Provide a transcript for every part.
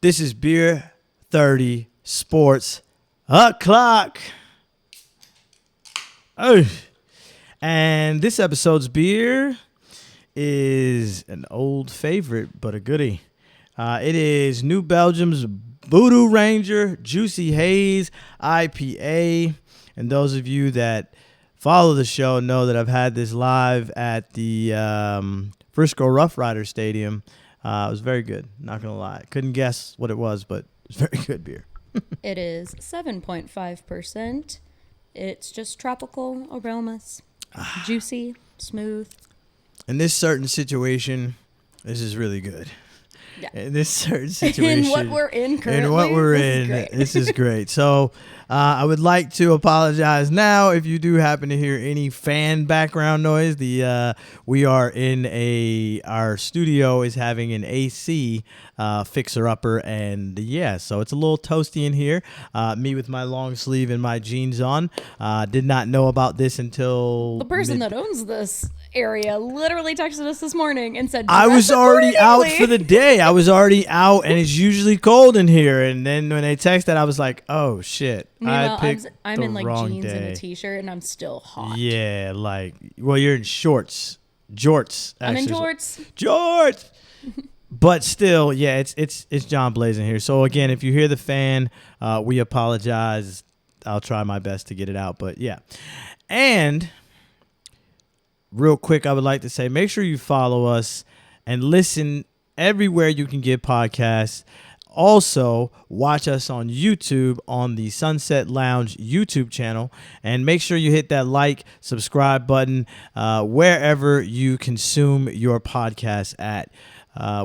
This is Beer 30 Sports O'Clock. Oh, and this episode's beer is an old favorite, but a goodie. It is New Belgium's Voodoo Ranger Juicy Haze IPA. And those of you that follow the show know that I've had this live at the Frisco Rough Rider Stadium. It was very good, not going to lie. Couldn't guess what it was, but it's very good beer. It is 7.5%. It's just tropical aromas. Juicy, smooth. In this certain situation, this is really good. Yeah. In this certain situation. In what we're in currently. In what we're in, this is great. So I would like to apologize now if you do happen to hear any fan background noise. We are in our studio is having an AC fixer-upper, and so it's a little toasty in here. Me with my long sleeve and my jeans on. Did not know about this until the person that owns this area literally texted us this morning and said, I was already out for the day. I was already out, and it's usually cold in here. And then when they texted, I was like, oh, shit. I'm in like jeans and a t-shirt, and I'm still hot. Yeah, you're in shorts. Jorts. I'm in jorts. Jorts. But still, yeah, it's John Blazing here. So again, if you hear the fan, we apologize. I'll try my best to get it out. But yeah. And real quick, I would like to say, make sure you follow us and listen everywhere you can get podcasts. Also, watch us on YouTube on the Sunset Lounge YouTube channel, and make sure you hit that like, subscribe button wherever you consume your podcast at.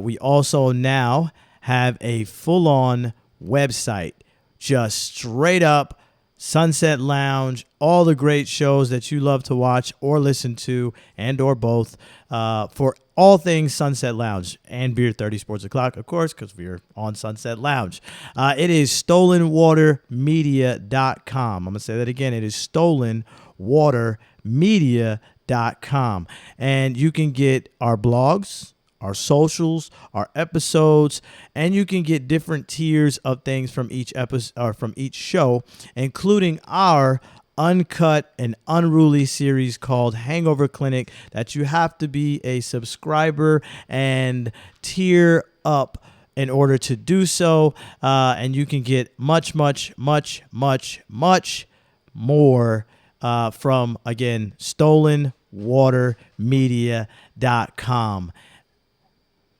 We also now have a full-on website, just straight up Sunset Lounge, all the great shows that you love to watch or listen to, and or both, for all things Sunset Lounge and Beer 30 Sports O'Clock, of course, because we're on Sunset Lounge. It is stolenwatermedia.com. I'm going to say that again. It is stolenwatermedia.com. And you can get our blogs, our socials, our episodes, and you can get different tiers of things from each episode or from each show, including our uncut and unruly series called Hangover Clinic that you have to be a subscriber and tier up in order to do so. And you can get much, much, much, much, much more from, again, stolenwatermedia.com.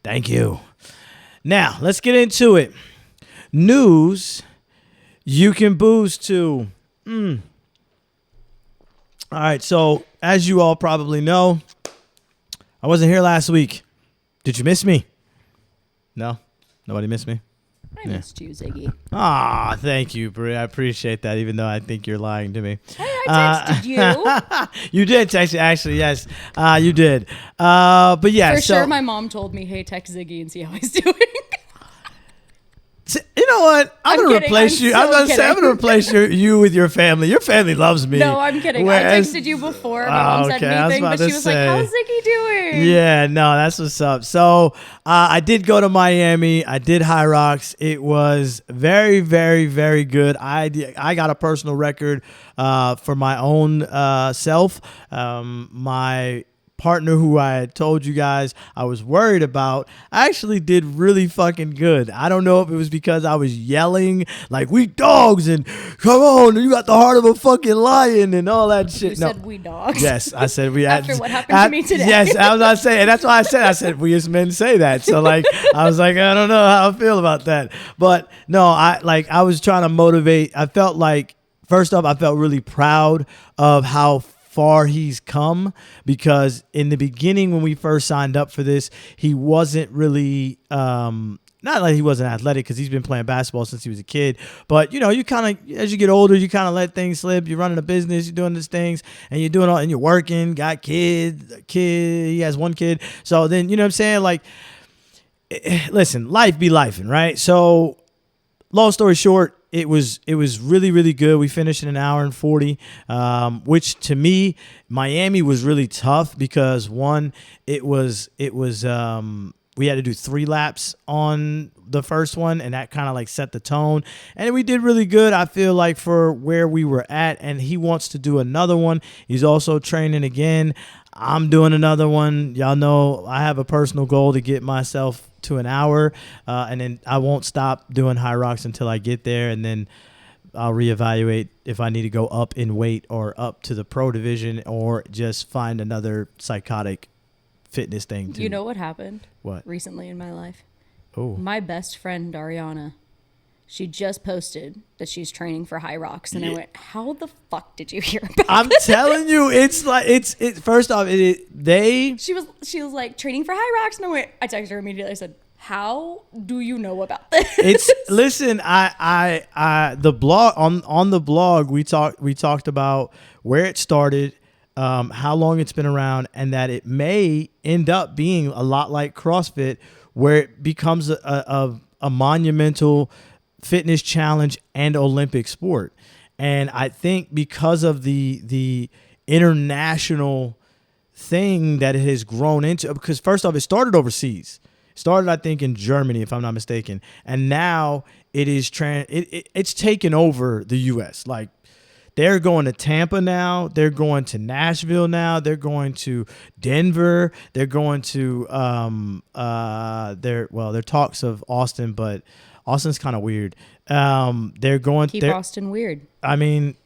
Thank you. Now, let's get into it. News you can booze to. All right, so as you all probably know, I wasn't here last week. Did you miss me? No? Nobody missed me? I missed you, Ziggy. Ah, thank you, Bri. I appreciate that, even though I think you're lying to me. Hey, I texted you. You did text me, actually, yes. You did. But yeah, For sure, my mom told me, hey, text Ziggy and see how he's doing. You know what? I'm going to replace you. I'm going to replace you with your family. Your family loves me. No, I'm kidding. I texted you before. My mom said anything, but she was like, how's Ziggy doing? Yeah, no, that's what's up. So I did go to Miami. I did High Rocks. It was very, very, very good. I got a personal record for my own self. My partner who I had told you guys I was worried about actually did really fucking good. I don't know if it was because I was yelling like we dogs and come on, you got the heart of a fucking lion and all that shit. You said we dogs. Yes, I said we. After what happened to me today. Yes, I was not saying, and that's why I said we as men say that. So like I was like, I don't know how I feel about that. But no, I was trying to motivate. I felt like, first off, I felt really proud of how far he's come, because in the beginning when we first signed up for this, he wasn't really not like he wasn't athletic, because he's been playing basketball since he was a kid, but you kind of, as you get older, you kind of let things slip. You're running a business, you're doing these things, and you're doing all, and you're working, got kids, he has one kid, so then you know what I'm saying, like, listen, life be lifing, right? So long story short, it was really, really good. We finished in an hour and 40, which to me, Miami was really tough because one, it was we had to do 3 laps on the first one, and that kind of like set the tone. And we did really good, I feel like, for where we were at. And he wants to do another one. He's also training again. I'm doing another one. Y'all know I have a personal goal to get myself to an hour, and then I won't stop doing high rocks until I get there, and then I'll reevaluate if I need to go up in weight or up to the pro division or just find another psychotic fitness thing too. You know what happened? What? Recently in my life? Oh. My best friend, Ariana, she just posted that she's training for high rocks. And I went, how the fuck did you hear about I'm this? telling you, it's like, it's first off, She was like, training for high rocks. And I texted her immediately. I said, how do you know about this? Listen, the blog on the blog, we talked about where it started, how long it's been around, and that it may end up being a lot like CrossFit, where it becomes a monumental fitness challenge and Olympic sport. And I think because of the international thing that it has grown into, because first off, it started overseas. Started, I think, in Germany, if I'm not mistaken, and now it is it's taken over the U.S. Like, they're going to Tampa now, they're going to Nashville now, they're going to Denver, they're going to there talks of Austin, but Austin's kind of weird. They're going keep Austin weird. I mean,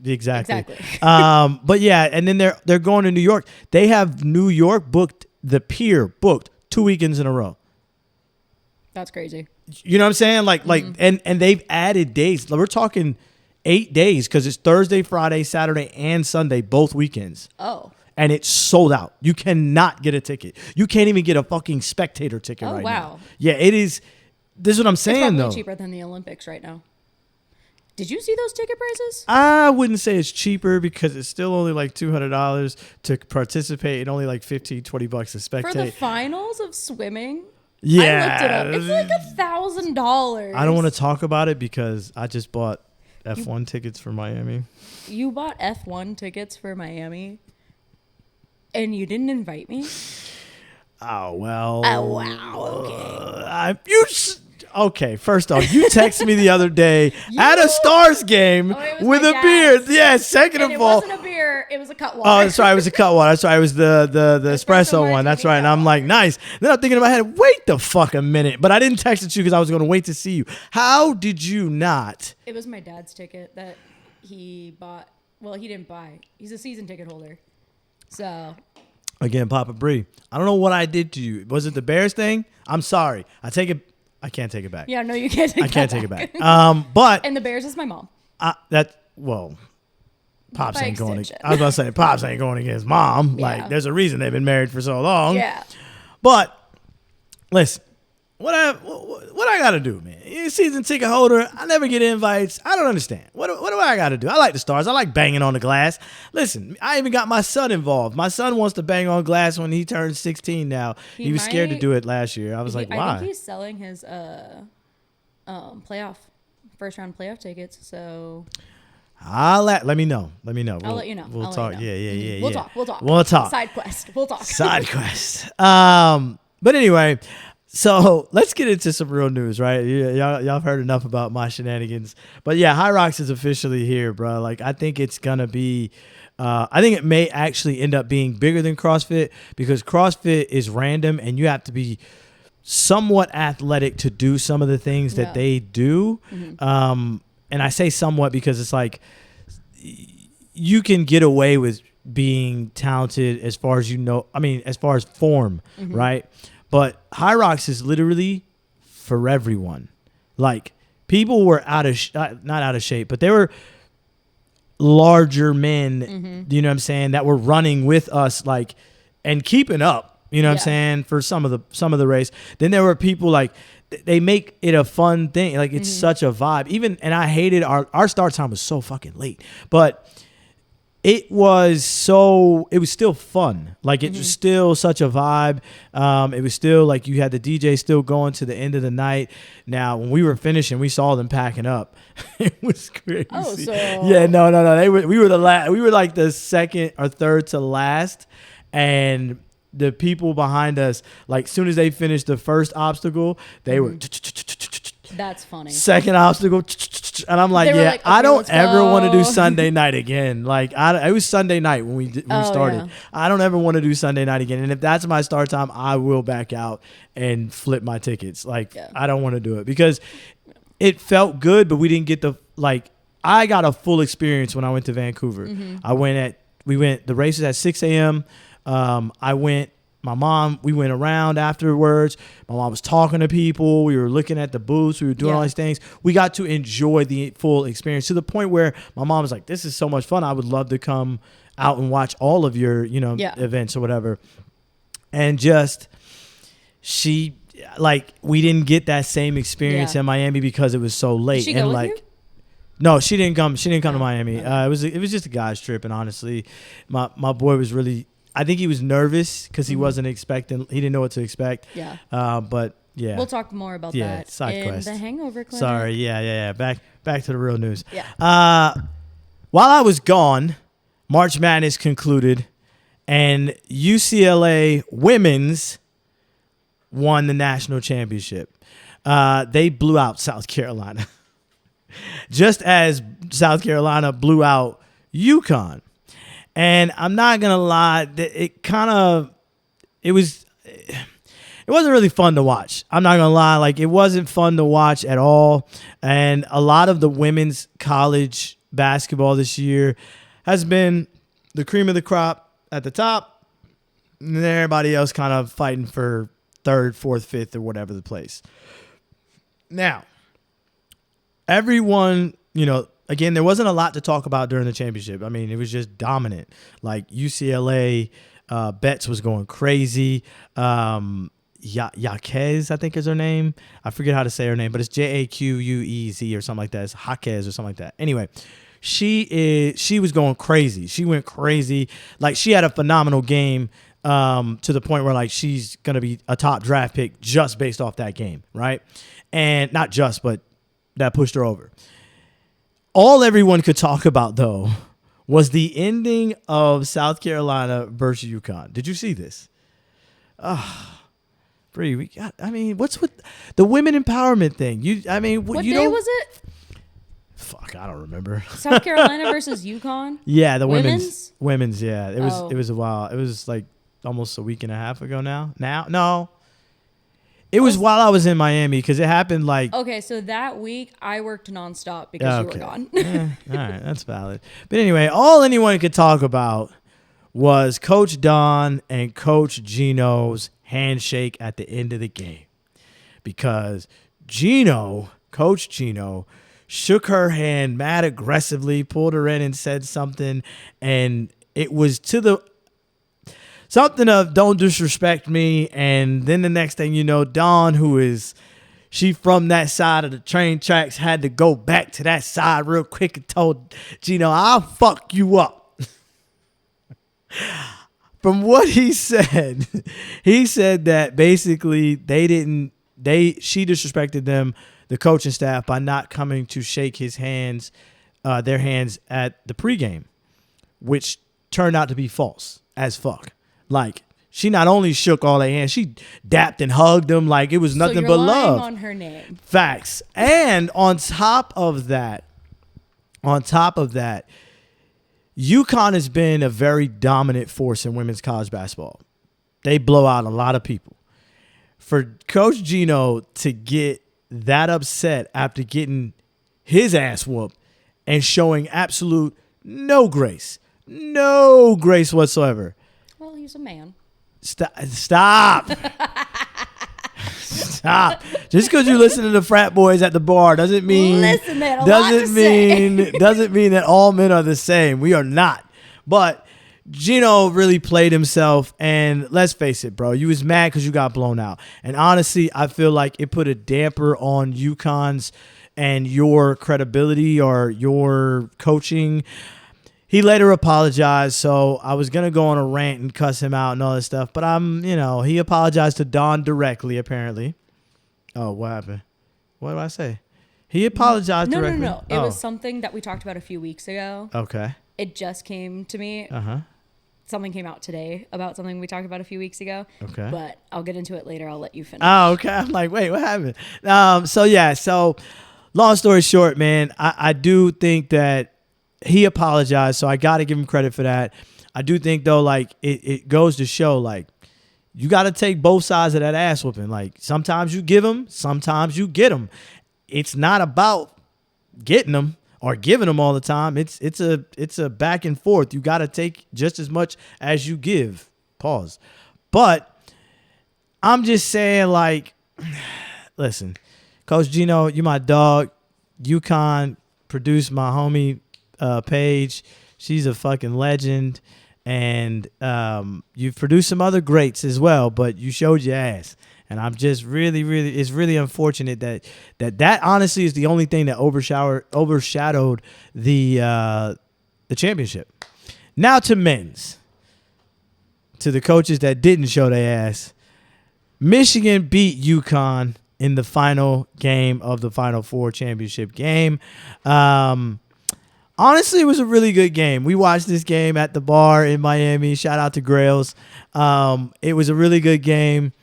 exactly. But yeah, and then they're going to New York. They have New York booked, the Pier booked 2 weekends in a row. That's crazy. You know what I'm saying? Like, and they've added days. We're talking 8 days because it's Thursday, Friday, Saturday, and Sunday, both weekends. Oh. And it's sold out. You cannot get a ticket. You can't even get a fucking spectator ticket right now. Yeah, it is. This is what I'm saying, it's probably though. Cheaper than the Olympics right now. Did you see those ticket prices? I wouldn't say it's cheaper because it's still only like $200 to participate and only like $15, $20 to spectate. For the finals of swimming? Yeah. I looked it up. It's like $1,000. I don't want to talk about it because I just bought F1 tickets for Miami. You bought F1 tickets for Miami and you didn't invite me? Oh, well. Oh, wow. Okay. Okay, first off, you texted me the other day at a Stars game with a beer. Yeah, second of all. It wasn't a beer, it was a cut water. Oh, that's right, it was a cut water. That's right, it was the espresso one. That's right, and I'm like, nice. Then I'm thinking in my head, wait the fuck a minute. But I didn't text it to you because I was going to wait to see you. How did you not? It was my dad's ticket that he bought. Well, he didn't buy. He's a season ticket holder. So. Again, Papa Bri, I don't know what I did to you. Was it the Bears thing? I'm sorry. I can't take it back. Yeah, no, you can't take it back. I can't take it back. But and the Bears is my mom. Pops ain't going. I was about to say Pops ain't going against Mom. Yeah. Like, there's a reason they've been married for so long. Yeah. But listen, what I gotta do, man? You're a season ticket holder. I never get invites. I don't understand. What do I gotta do? I like the Stars. I like banging on the glass. Listen, I even got my son involved. My son wants to bang on glass when he turns 16 now. He was scared to do it last year. I was like, why? I think he's selling his first round playoff tickets. So let me know. I'll let you know. We'll talk. Yeah. We'll talk. Side quest. We'll talk. Side quest. But anyway. So let's get into some real news, right? Y'all have heard enough about my shenanigans. But yeah, High Rocks is officially here, bro. Like, I think it's going to be, I think it may actually end up being bigger than CrossFit because CrossFit is random and you have to be somewhat athletic to do some of the things that they do. Mm-hmm. And I say somewhat because it's like you can get away with being talented as far as as far as form, mm-hmm. right? But High Rocks is literally for everyone. Like, people were not out of shape, but they were larger men, mm-hmm. you know what I'm saying, that were running with us, like, and keeping up, you know what I'm saying, for some of the race. Then there were people, like, they make it a fun thing. Like, it's mm-hmm. such a vibe. And I hated our start time was so fucking late. But it was still fun. Like, it mm-hmm. was still such a vibe. It was still like you had the DJ still going to the end of the night. Now, when we were finishing, we saw them packing up. It was crazy. Oh, so yeah, no. We were like the second or third to last, and the people behind us, like, soon as they finished the first obstacle, they were That's funny. second obstacle, and I'm like, They were yeah, like, okay, I don't let's ever want to do go. Sunday night again. Like, it was Sunday night when we started. Yeah. I don't ever want to do Sunday night again. And if that's my start time, I will back out and flip my tickets. Like, Yeah. I don't want to do it because it felt good, but we didn't get I got a full experience when I went to Vancouver. The race was at 6 a.m. We went around afterwards. My mom was talking to people. We were looking at the booths. We were doing all these things. We got to enjoy the full experience to the point where my mom was like, this is so much fun. I would love to come out and watch all of your, events or whatever. And we didn't get that same experience in Miami because it was so late. Did she go with you? No, she didn't come. She didn't come to Miami. It was just a guy's trip, and honestly, my boy was really. I think he was nervous because he wasn't expecting. He didn't know what to expect. Yeah. But yeah. We'll talk more about that side in quest. the Hangover Clinic. Sorry. Yeah. Back to the real news. Yeah. While I was gone, March Madness concluded, and UCLA women's won the national championship. They blew out South Carolina. Just as South Carolina blew out UConn. And I'm not going to lie, it wasn't really fun to watch. I'm not going to lie. Like, it wasn't fun to watch at all. And a lot of the women's college basketball this year has been the cream of the crop at the top. And everybody else kind of fighting for third, fourth, fifth, or whatever the place. Now, everyone, again, there wasn't a lot to talk about during the championship. I mean, it was just dominant. Like, UCLA, Betts was going crazy. Jaquez, I think is her name. I forget how to say her name, but it's Jaquez or something like that. It's Jaquez or something like that. Anyway, she was going crazy. She went crazy. Like, she had a phenomenal game to the point where, like, she's going to be a top draft pick just based off that game, right? And not just, but that pushed her over. All everyone could talk about, though, was the ending of South Carolina versus UConn. Did you see this? Bri, what's with the women empowerment thing? What day was it? Fuck, I don't remember. South Carolina versus UConn? Yeah, the women's. Women's, yeah. It was a while. It was like almost a week and a half ago now. No. It was while I was in Miami because it happened like... Okay, so that week I worked nonstop because you were gone. All right, that's valid. But anyway, all anyone could talk about was Coach Don and Coach Gino's handshake at the end of the game. Because Coach Gino, shook her hand mad aggressively, pulled her in and said something, and it was to the... something of don't disrespect me, and then the next thing you know, Dawn, she from that side of the train tracks, had to go back to that side real quick and told Gino, I'll fuck you up. From what he said that basically she disrespected them, the coaching staff, by not coming to shake their hands at the pregame, which turned out to be false as fuck. Like, she not only shook all their hands, she dapped and hugged them like it was nothing but love. On her name. Facts. And on top of that, UConn has been a very dominant force in women's college basketball. They blow out a lot of people. For Coach Gino to get that upset after getting his ass whooped and showing absolute no grace whatsoever. Well, he's a man. Stop. Stop. Just because you listen to the frat boys at the bar doesn't mean doesn't mean that all men are the same. We are not. But Gino really played himself, and let's face it, bro. You was mad because you got blown out. And honestly, I feel like it put a damper on UConn's and your credibility or your coaching. He later apologized, so I was going to go on a rant and cuss him out and all this stuff, but he apologized to Don directly, apparently. Oh, what happened? What did I say? He apologized directly? No. It was something that we talked about a few weeks ago. Okay. It just came to me. Uh-huh. something came out today about something we talked about a few weeks ago. Okay. But I'll get into it later. I'll let you finish. Oh, okay. I'm like, wait, what happened? So long story short, man, I do think that he apologized, so I got to give him credit for that. I do think, though, like, it goes to show, like, you got to take both sides of that ass whooping. Like, sometimes you give them, sometimes you get them. It's not about getting them or giving them all the time. It's a back and forth. You got to take just as much as you give. Pause. But I'm just saying, like, listen, Coach Gino, you my dog. UConn produced my homie Paige. She's a fucking legend. And you've produced some other greats as well, but you showed your ass. And I'm just it's really unfortunate that honestly is the only thing that overshadowed the championship. Now to men's. To the coaches that didn't show their ass. Michigan beat UConn in the final game of the Final Four championship game. Honestly, it was a really good game. We watched this game at the bar in Miami. Shout out to Grails. It was a really good game.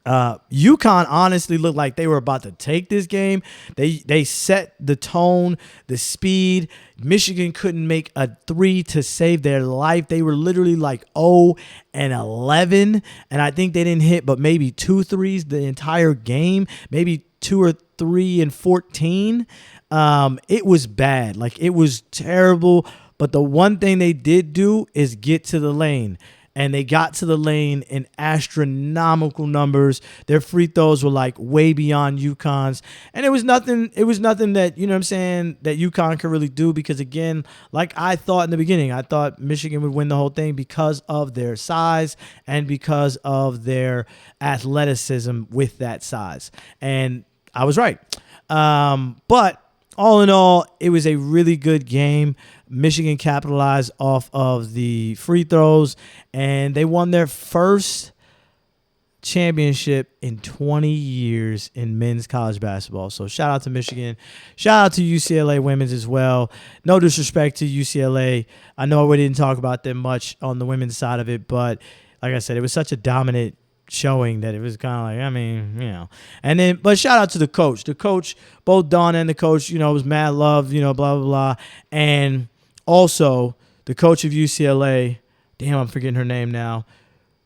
UConn honestly looked like they were about to take this game. They set the tone, the speed. Michigan couldn't make a three to save their life. They were literally like 0-11, and I think they didn't hit but maybe 2 threes the entire game, maybe 2 or 3 and 14. It was bad. Like, it was terrible. But the one thing they did do is get to the lane. And they got to the lane in astronomical numbers. Their free throws were like way beyond UConn's. And it was nothing that, you know what I'm saying, that UConn could really do because, again, like I thought in the beginning, I thought Michigan would win the whole thing because of their size and because of their athleticism with that size. And I was right. But all in all, it was a really good game. Michigan capitalized off of the free throws, and they won their first championship in 20 years in men's college basketball. So shout out to Michigan. Shout out to UCLA women's as well. No disrespect to UCLA. I know we didn't talk about them much on the women's side of it, but like I said, it was such a dominant showing that it was kind of like, I mean, you know. And then, but shout out to the coach. The coach, both Dawn and the coach, you know, was mad love, you know, blah, blah, blah. And also, the coach of UCLA, damn, I'm forgetting her name now,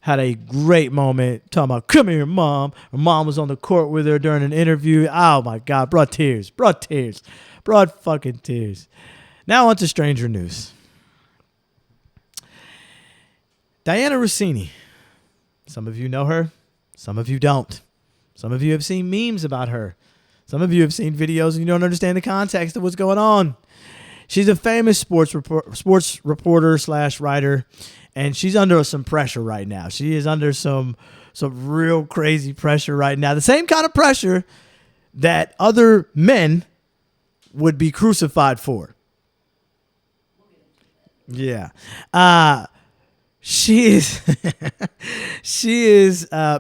had a great moment talking about, come here, Mom. Her mom was on the court with her during an interview. Oh, my God. Brought fucking tears. Now on to stranger news. Diana Rossini. Some of you know her. Some of you don't. Some of you have seen memes about her. Some of you have seen videos and you don't understand the context of what's going on. She's a famous sports reporter / writer, and she's under some pressure right now. She is under some real crazy pressure right now. The same kind of pressure that other men would be crucified for. Yeah. She is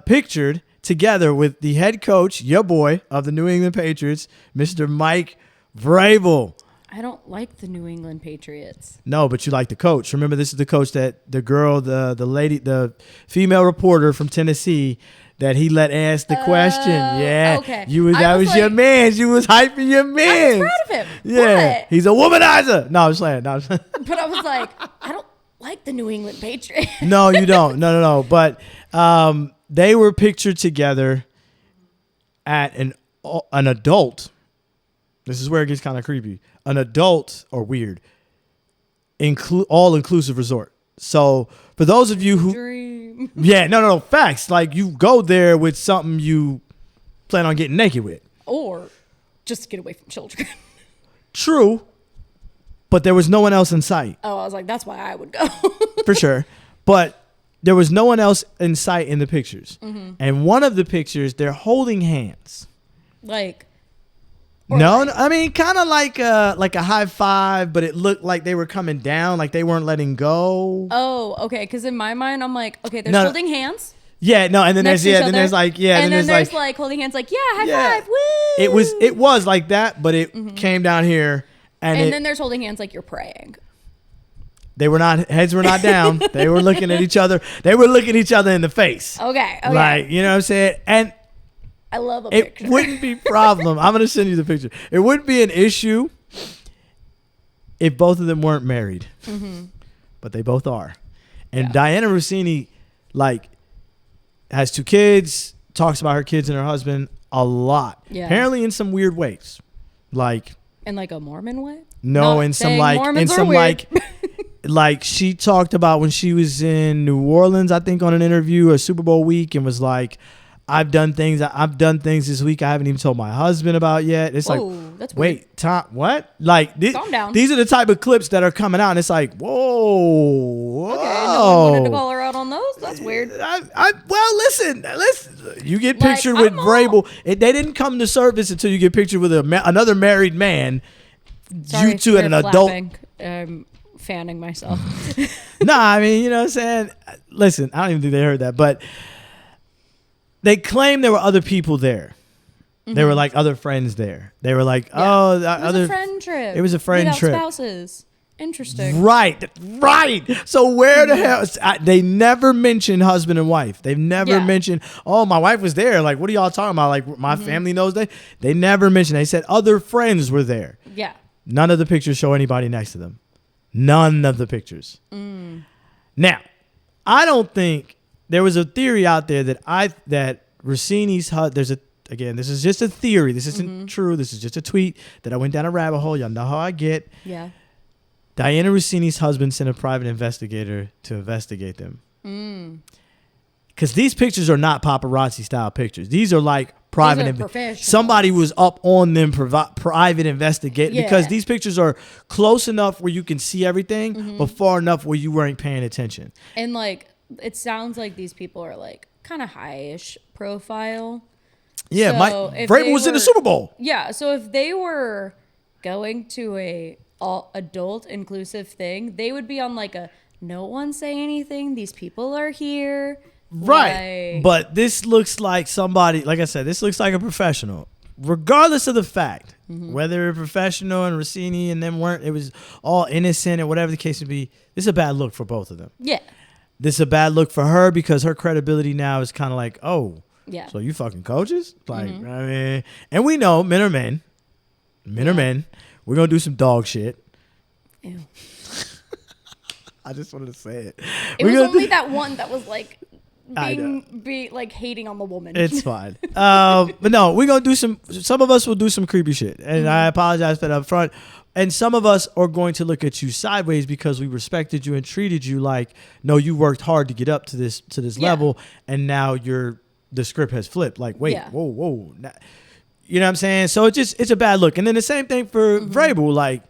pictured together with the head coach, your boy, of the New England Patriots, Mr. Mike Vrabel. I don't like the New England Patriots. No, but you like the coach. Remember, this is the coach that the girl, the lady, the female reporter from Tennessee that he let ask the question. Yeah. Okay. That was like, your man. You was hyping your man. I was proud of him. Yeah. But, he's a womanizer. No, I'm just playing. But I was like, I don't like the New England Patriots. No, you don't. No. But they were pictured together at an adult. This is where it gets kind of creepy. An adult or weird, all-inclusive resort. So for those of you who, dream. Yeah, no, facts. Like you go there with something you plan on getting naked with, or just to get away from children. True, but there was no one else in sight. Oh, I was like, that's why I would go. For sure, but there was no one else in sight in the pictures. Mm-hmm. And one of the pictures, they're holding hands. Like. No, I mean, kind of like a high five, but it looked like they were coming down, like they weren't letting go. Oh, okay. Because in my mind, I'm like, okay, there's holding hands. Yeah, no, and then there's there's like holding hands, like high five, woo. It was like that, but it came down here, and then there's holding hands like you're praying. They were not, heads were not down. They were looking at each other. They were looking each other in the face. Okay. Like, you know what I'm saying? And I love a picture. it wouldn't be problem. I'm going to send you the picture. It wouldn't be an issue if both of them weren't married. But they both are. And Diana Rossini, like, has 2 kids, talks about her kids and her husband a lot. Yeah. Apparently in some weird ways. Like. In like a Mormon way? No, in some like, Mormons in some like, like she talked about when she was in New Orleans, I think on an interview, a Super Bowl week, and was like, I've done things this week I haven't even told my husband about yet. It's whoa, like, that's wait, weird. Tom, what? Like, calm down. These are the type of clips that are coming out, and it's like, whoa. Okay, no one wanted to call her out on those? That's weird. Well, listen. You get pictured with Vrabel. They didn't come to surface until you get pictured with another married man. Sorry, you two and an adult. I'm fanning myself. Nah, I mean, you know what I'm saying? Listen, I don't even think they heard that, but they claimed there were other people there. There were like other friends there. They were like, it was other a friend trip. It was a friend without trip. Spouses. Interesting. Right. So where the hell? They never mentioned husband and wife. They've never mentioned, oh, my wife was there. Like, what are y'all talking about? Like, my family knows that. They never mentioned. They said other friends were there. Yeah. None of the pictures show anybody next to them. None of the pictures. Now, I don't think there was a theory out there that Rossini's again, this is just a theory. This isn't true. This is just a tweet that I went down a rabbit hole. Y'all know how I get. Yeah. Diana Rossini's husband sent a private investigator to investigate them. Because these pictures are not paparazzi style pictures. These are like private. Somebody was up on them, private investigate. Because these pictures are close enough where you can see everything, but far enough where you weren't paying attention. And like, it sounds like these people are like kind of high-ish profile. Yeah, so Vrabel was in the Super Bowl. Yeah, so if they were going to a all adult inclusive thing, they would be on like a no one say anything. These people are here. Right. Like, but this looks like somebody, like I said, this looks like a professional. Regardless of the fact, whether a professional and Rossini and them weren't, it was all innocent or whatever the case would be, this is a bad look for both of them. Yeah. This is a bad look for her because her credibility now is kind of like, oh, yeah. So you fucking coaches? Like, I mean, and we know men are men. Men are men. We're going to do some dog shit. Ew. I just wanted to say it. It was only that one that was like like hating on the woman. It's fine. But no, we're going to do some of us will do some creepy shit. And I apologize for that up front. And some of us are going to look at you sideways because we respected you and treated you like, no, you worked hard to get up to this level. And now the script has flipped. Like, wait, whoa. You know what I'm saying? So it's a bad look. And then the same thing for Vrabel. Like,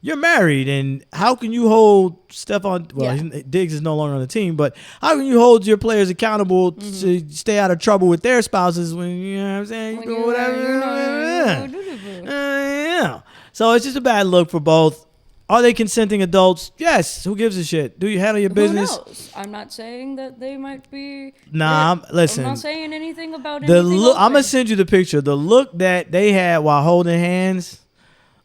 you're married, and how can you hold Stephon? Well, Diggs is no longer on the team, but how can you hold your players accountable to stay out of trouble with their spouses when, you know what I'm saying? You do whatever. Yeah. So it's just a bad look for both. Are they consenting adults? Yes. Who gives a shit? Do you handle your business? Who knows? I'm not saying that they might be. Nah, listen. I'm not saying anything about anything. I'm gonna send you the picture. The look that they had while holding hands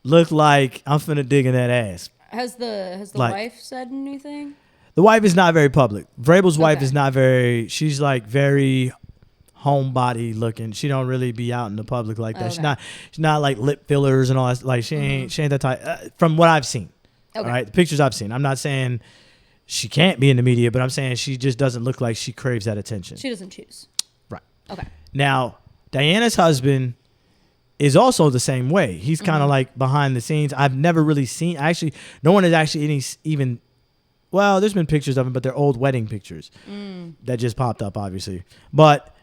looked like I'm finna dig in that ass. Has the wife said anything? The wife is not very public. Vrabel's wife is not very. She's like very homebody looking. She don't really be out in the public like that. She's not like lip fillers and all that. Like she ain't that type. From what I've seen. Okay. All right, the pictures I've seen. I'm not saying she can't be in the media, but I'm saying she just doesn't look like she craves that attention. She doesn't choose. Right. Okay. Now, Diana's husband is also the same way. He's kind of like behind the scenes. I've never really seen. Actually, no one has actually even. Well, there's been pictures of him, but they're old wedding pictures that just popped up, obviously. But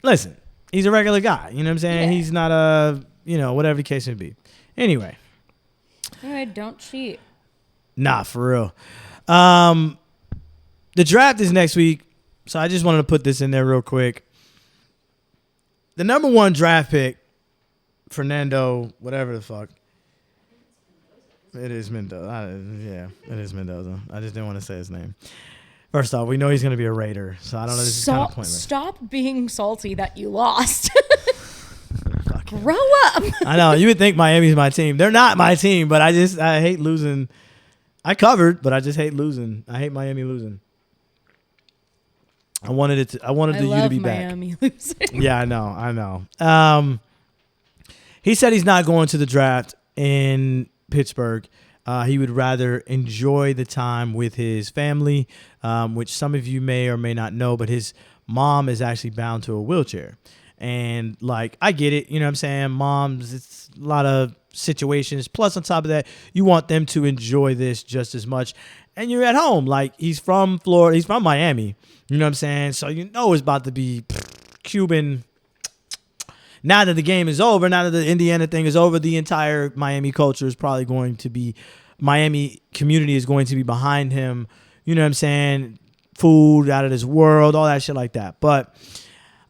listen, he's a regular guy. You know what I'm saying? Yeah. He's not whatever the case may be. Anyway. All right, don't cheat. Nah, for real. The draft is next week, so I just wanted to put this in there real quick. The number 1 draft pick, Fernando, whatever the fuck. It is Mendoza. It is Mendoza. I just didn't want to say his name. First off, we know he's going to be a Raider, so I don't know. This is kind of pointless. Stop being salty that you lost. Grow up. I know. You would think Miami's my team. They're not my team, but I hate losing I covered, but I just hate losing. I hate Miami losing. I wanted it. I wanted you to be Miami back. losing. Yeah, I know. He said he's not going to the draft in Pittsburgh. He would rather enjoy the time with his family, which some of you may or may not know, but his mom is actually bound to a wheelchair. And, like, I get it. You know what I'm saying? Moms, it's a lot of situations. Plus, on top of that, you want them to enjoy this just as much. And you're at home. Like, he's from Florida. He's from Miami. You know what I'm saying? So, you know it's about to be Cuban. Now that the game is over, now that the Indiana thing is over, the entire Miami culture is probably going to be, Miami community is going to be behind him. You know what I'm saying? Food out of this world, all that shit like that. But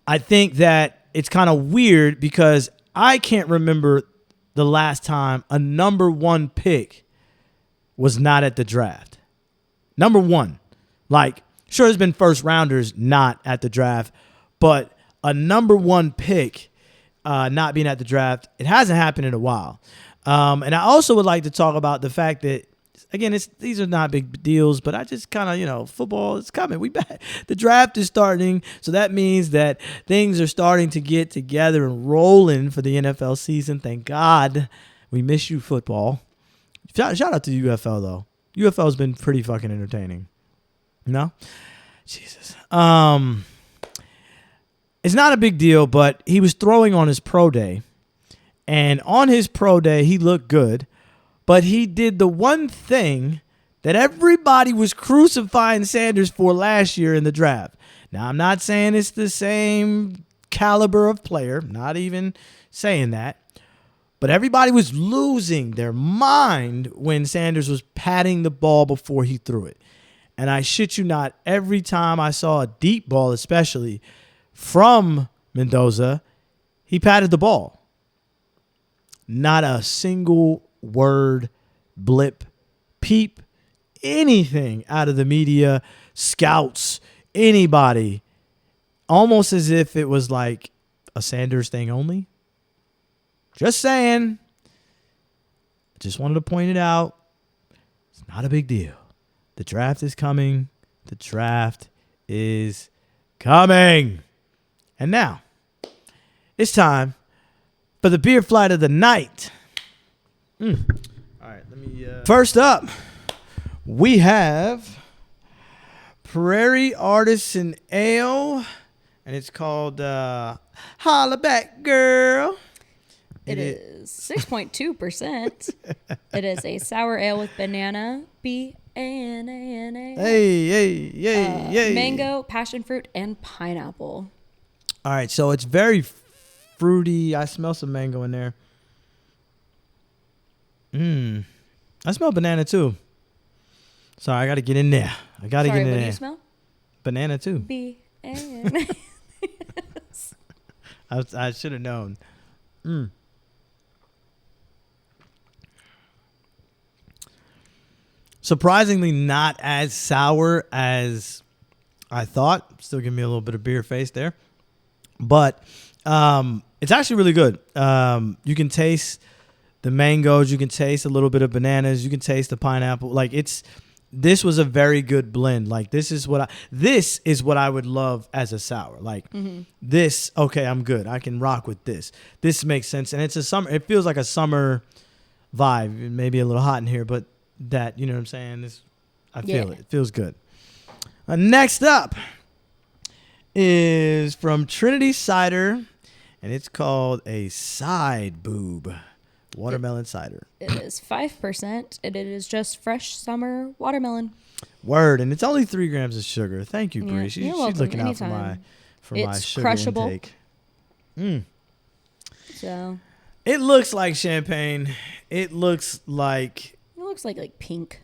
I think that it's kind of weird because I can't remember the last time a number one pick was not at the draft. Number one. Like, sure, there's been first rounders not at the draft, but a number one pick not being at the draft, it hasn't happened in a while. And I also would like to talk about the fact that, again, these are not big deals, but I just kind of, football is coming. We back. The draft is starting, so that means that things are starting to get together and rolling for the NFL season. Thank God. We miss you, football. Shout out to UFL, though. UFL has been pretty fucking entertaining. No? Jesus. It's not a big deal, but he was throwing on his pro day. And on his pro day, he looked good. But he did the one thing that everybody was crucifying Sanders for last year in the draft. Now, I'm not saying it's the same caliber of player. Not even saying that. But everybody was losing their mind when Sanders was patting the ball before he threw it. And I shit you not, every time I saw a deep ball, especially from Mendoza, he patted the ball. Not a single word, blip, peep, anything out of the media, scouts, anybody. Almost as if it was like a Sanders thing only. Just saying. Just wanted to point it out. It's not a big deal. The draft is coming. The draft is coming. And now, it's time for the beer flight of the night. All right, let me... First up, we have Prairie Artisan Ale, and it's called Holla Back Girl. It is 6.2%. It is a sour ale with banana, B-A-N-A-N-A. Hey. Mango, passion fruit, and pineapple. All right, so it's very fruity. I smell some mango in there. I smell banana too. Sorry, I got to get in there. Sorry, what do you smell? Banana too. B-A-N. I should have known. Surprisingly not as sour as I thought. Still giving me a little bit of beer face there. But it's actually really good. You can taste the mangoes. You can taste a little bit of bananas. You can taste the pineapple. Like, this was a very good blend. Like, this is what I would love as a sour. Like, this, okay, I'm good. I can rock with this. This makes sense. And it's a summer. It feels like a summer vibe. It may be a little hot in here, but that, you know what I'm saying? I feel it. It feels good. Next up is from Trinity Cider, and it's called a Side Boob Watermelon Cider. It is 5%, and it is just fresh summer watermelon. Word, and it's only 3 grams of sugar. Thank you, Bree. She's looking Anytime. out for my sugar crushable. intake. So it looks like champagne. It looks like pink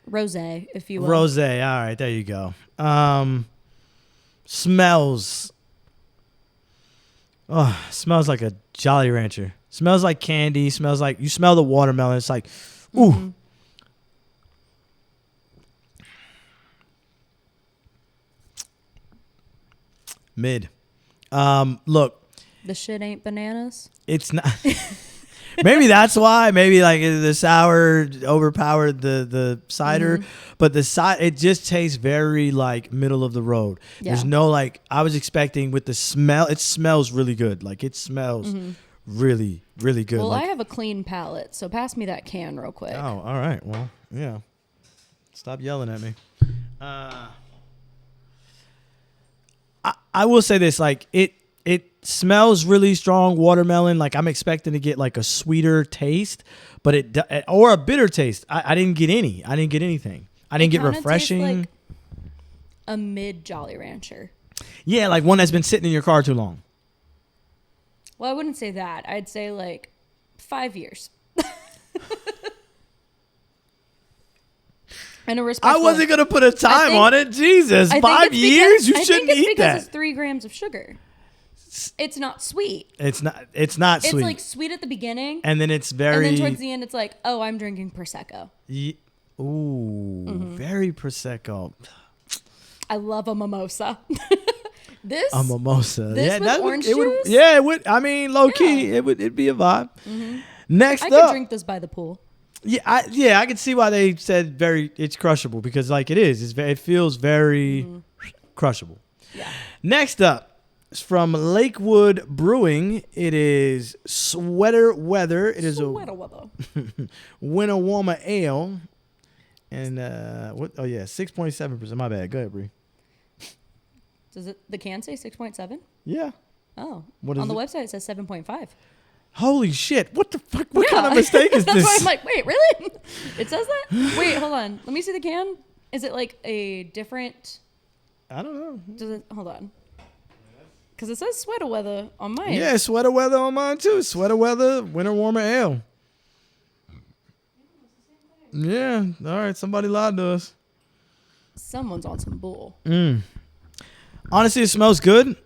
rosé, if you will. Rosé. All right, there you go. Smells like a Jolly Rancher. Smells like candy. Smells like, you smell the watermelon. It's like, ooh. Mid. Look. The shit ain't bananas. It's not. Maybe that's why. Maybe like the sour overpowered the cider, but it just tastes very like middle of the road. Yeah. There's no like I was expecting with the smell. It smells really good. Like it smells really really good. Well, like, I have a clean palate, so pass me that can real quick. Oh, all right. Well, yeah. Stop yelling at me. I will say this, like it smells really strong watermelon. Like I'm expecting to get like a sweeter taste, but or a bitter taste. I didn't get any. I didn't get anything. I didn't get Kinda refreshing. tastes like a mid Jolly Rancher. Yeah, like one that's been sitting in your car too long. Well, I wouldn't say that. I'd say like 5 years. In a respectful, I wasn't gonna put a time on it. Jesus, 5 years? You shouldn't eat that. It's 3 grams of sugar. It's not sweet. It's not sweet. It's like sweet at the beginning, and then it's very. And then towards the end, it's like, oh, I'm drinking prosecco. Very prosecco. I love a mimosa. A mimosa. This with orange juice? Yeah, it would. I mean, low key, it'd be a vibe. Next I up, could drink this by the pool. Yeah, I can see why they said it's crushable because like it is. It feels very crushable. Yeah. Next up is from Lakewood Brewing. It is Sweater Weather. It is Sweater Weather. Winter Warmer Ale. And what? Oh yeah, 6.7%. My bad. Go ahead, Bri. Does the can say 6.7? Yeah. Oh. What is on the it? website it says 7.5. Holy shit. What the fuck? What kind of mistake is That's this? why I'm like, wait, really? It says that? Wait, hold on. Let me see the can. Is it like a different... I don't know. Hold on. Because it says Sweater Weather on mine. Yeah, Sweater Weather on mine too. Sweater Weather, Winter Warmer Ale. Yeah. All right. Somebody lied to us. Someone's on some bull. Honestly, it smells good.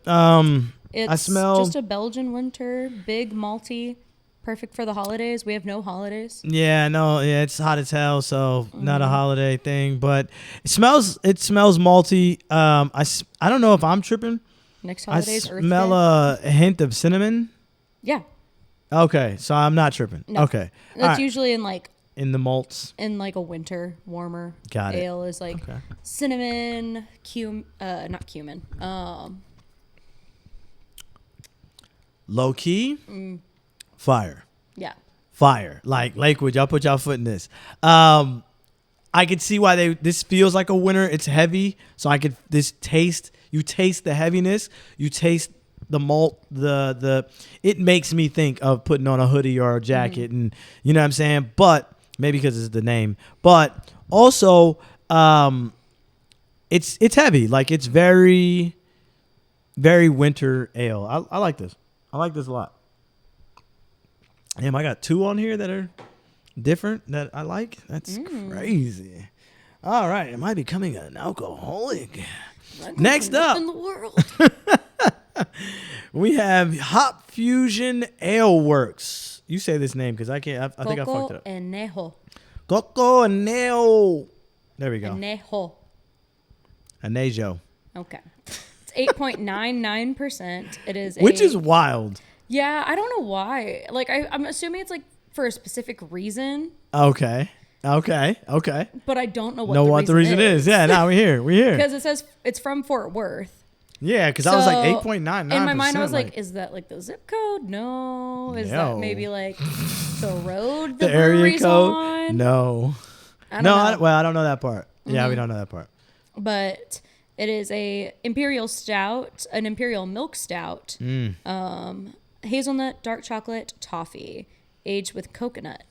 It's just a Belgian winter, big malty, perfect for the holidays. We have no holidays. Yeah, no, yeah, it's hot as hell, so not a holiday thing. But it smells malty. I don't know if I'm tripping. Next holidays, I smell a hint of cinnamon. Yeah. Okay, so I'm not tripping. No. Okay, That's usually in the malts. In like a winter, warmer ale is like cinnamon, not cumin. Low key, fire. Yeah. Fire. Like Lakewood, y'all put y'all foot in this. I could see why this feels like a winter. It's heavy, so you taste the heaviness. You taste the malt, it makes me think of putting on a hoodie or a jacket, and you know what I'm saying? But maybe because it's the name. But also, it's heavy. Like it's very, very winter ale. I like this. I like this a lot. Damn, I got 2 on here that are different that I like. That's crazy. All right, am I becoming an alcoholic? Next up, in the world. we have Hop Fusion Ale Works. You say this name because I can't. I think I fucked it up. Anejo. Coco Anejo. There we go. Anejo. Anejo. Okay. It's 8.99%. It is which is wild. Yeah, I don't know why. Like I'm assuming it's like for a specific reason. Okay. But I don't know what the reason is. Yeah, now we're here. Because it says it's from Fort Worth. Yeah, because I was like 8.99%. In my mind, I was like, is that like the zip code? No. Is that maybe like the road the area code? On? No. I don't know. I don't know that part. Yeah, we don't know that part. But it is an imperial milk stout, hazelnut, dark chocolate, toffee, aged with coconut.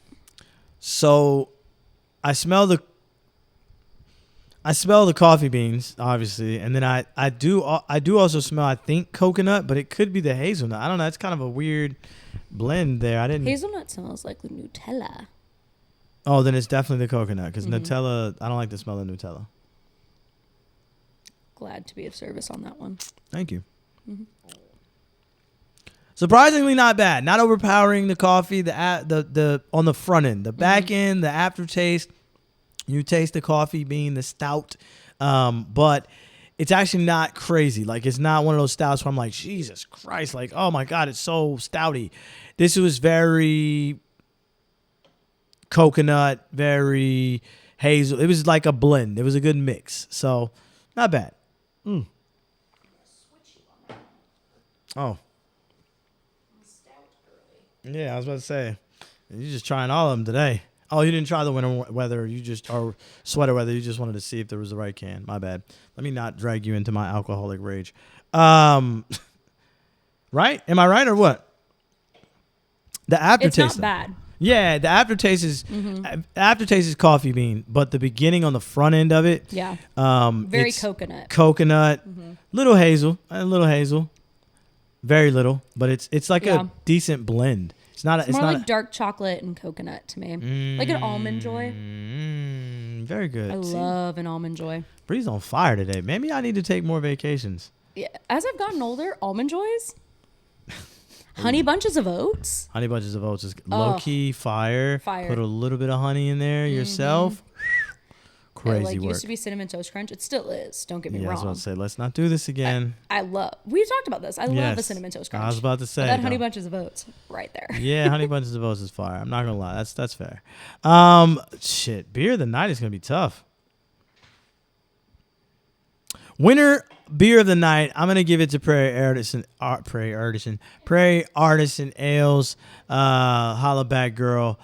So, I smell the coffee beans, obviously, and then I do also smell, I think, coconut, but it could be the hazelnut. I don't know. It's kind of a weird blend there. Hazelnut smells like Nutella. Oh, then it's definitely the coconut because Nutella. I don't like the smell of Nutella. Glad to be of service on that one. Thank you. Surprisingly, not bad. Not overpowering the coffee. The on the front end, the back end, the aftertaste. You taste the coffee being the stout, but it's actually not crazy. Like it's not one of those stouts where I'm like, Jesus Christ, like oh my God, it's so stouty. This was very coconut, very hazel. It was like a blend. It was a good mix. So not bad. Oh. Yeah, I was about to say. You're just trying all of them today. Oh, you didn't try the winter weather. Or sweater weather. You just wanted to see if there was the right can. My bad. Let me not drag you into my alcoholic rage. Right? Am I right or what? The aftertaste. It's not bad. Yeah, the aftertaste is coffee bean, but the beginning on the front end of it, Very it's coconut, little hazel, very little, but it's like a decent blend. It's more like dark chocolate and coconut to me, like an almond joy. Very good. I love an almond joy. Bree's on fire today. Maybe I need to take more vacations. Yeah, as I've gotten older, almond joys. Honey bunches of oats. Honey bunches of oats is low key fire. Put a little bit of honey in there yourself. Crazy work. Used to be cinnamon toast crunch. It still is. Don't get me wrong. I was about to say, let's not do this again. We talked about this. I love a cinnamon toast crunch. I was about to say that honey bunches of oats right there. Yeah, honey bunches of oats is fire. I'm not gonna lie. That's fair. Shit, beer of the night is gonna be tough. Winner beer of the night, I'm gonna give it to Prairie Artisan Ales, Hollaback Girl.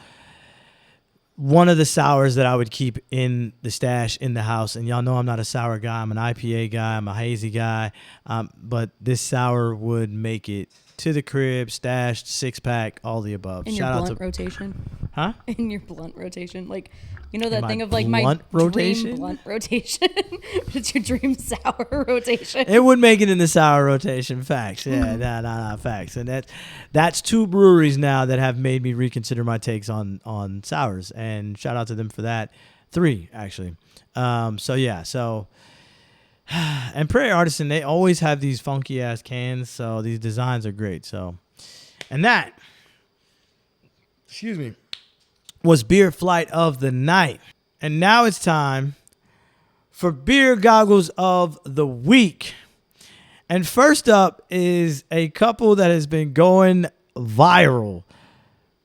One of the sours that I would keep in the stash in the house, and y'all know I'm not a sour guy. I'm an IPA guy. I'm a hazy guy, but this sour would make it to the crib, stashed, 6-pack, all the above. In Shout your out blunt to rotation, huh? In your blunt rotation, like. You know that thing of like my dream blunt rotation? It's your dream sour rotation. It would make it in the sour rotation. Facts. Yeah, nah, facts. And that's two breweries now that have made me reconsider my takes on sours. And shout out to them for that. 3, actually. And Prairie Artisan, they always have these funky ass cans. So these designs are great. So, and that, excuse me, was Beer Flight of the Night. And now it's time for Beer Goggles of the Week. And first up is a couple that has been going viral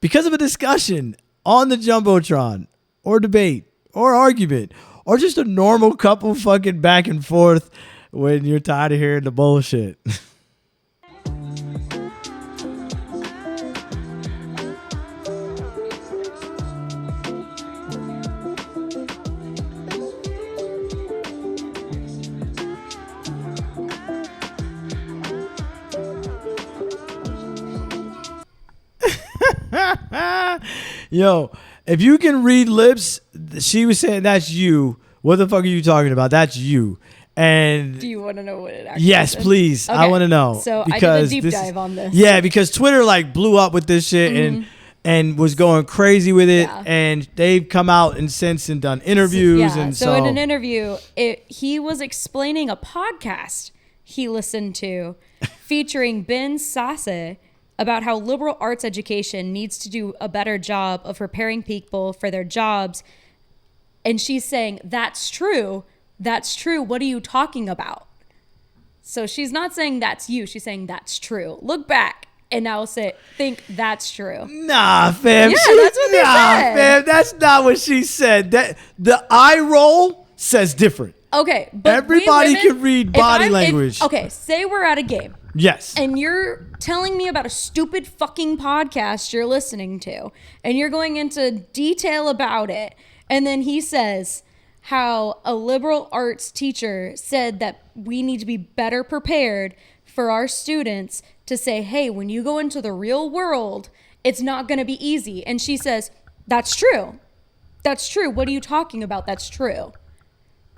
because of a discussion on the Jumbotron or debate or argument or just a normal couple fucking back and forth when you're tired of hearing the bullshit. Yo, if you can read lips, she was saying that's you. What the fuck are you talking about? That's you. And do you want to know what it actually yes, is? please. Okay. I want to know. So I did a deep dive on this. Yeah, because Twitter like blew up with this shit and was going crazy with it. Yeah. And they've come out and since and done interviews. So in an interview, he was explaining a podcast he listened to featuring Ben Sasse about how liberal arts education needs to do a better job of preparing people for their jobs. And she's saying, that's true. That's true. What are you talking about? So she's not saying that's you. She's saying that's true. Look back and now think that's true. Nah, fam. Yeah, that's what they said. Fam. That's not what she said. That the eye roll says different. Okay. But everybody can read body language. Okay. Say we're at a game. Yes. And you're telling me about a stupid fucking podcast you're listening to, and you're going into detail about it. And then he says how a liberal arts teacher said that we need to be better prepared for our students to say, hey, when you go into the real world, it's not going to be easy. And she says, that's true. That's true. What are you talking about? That's true.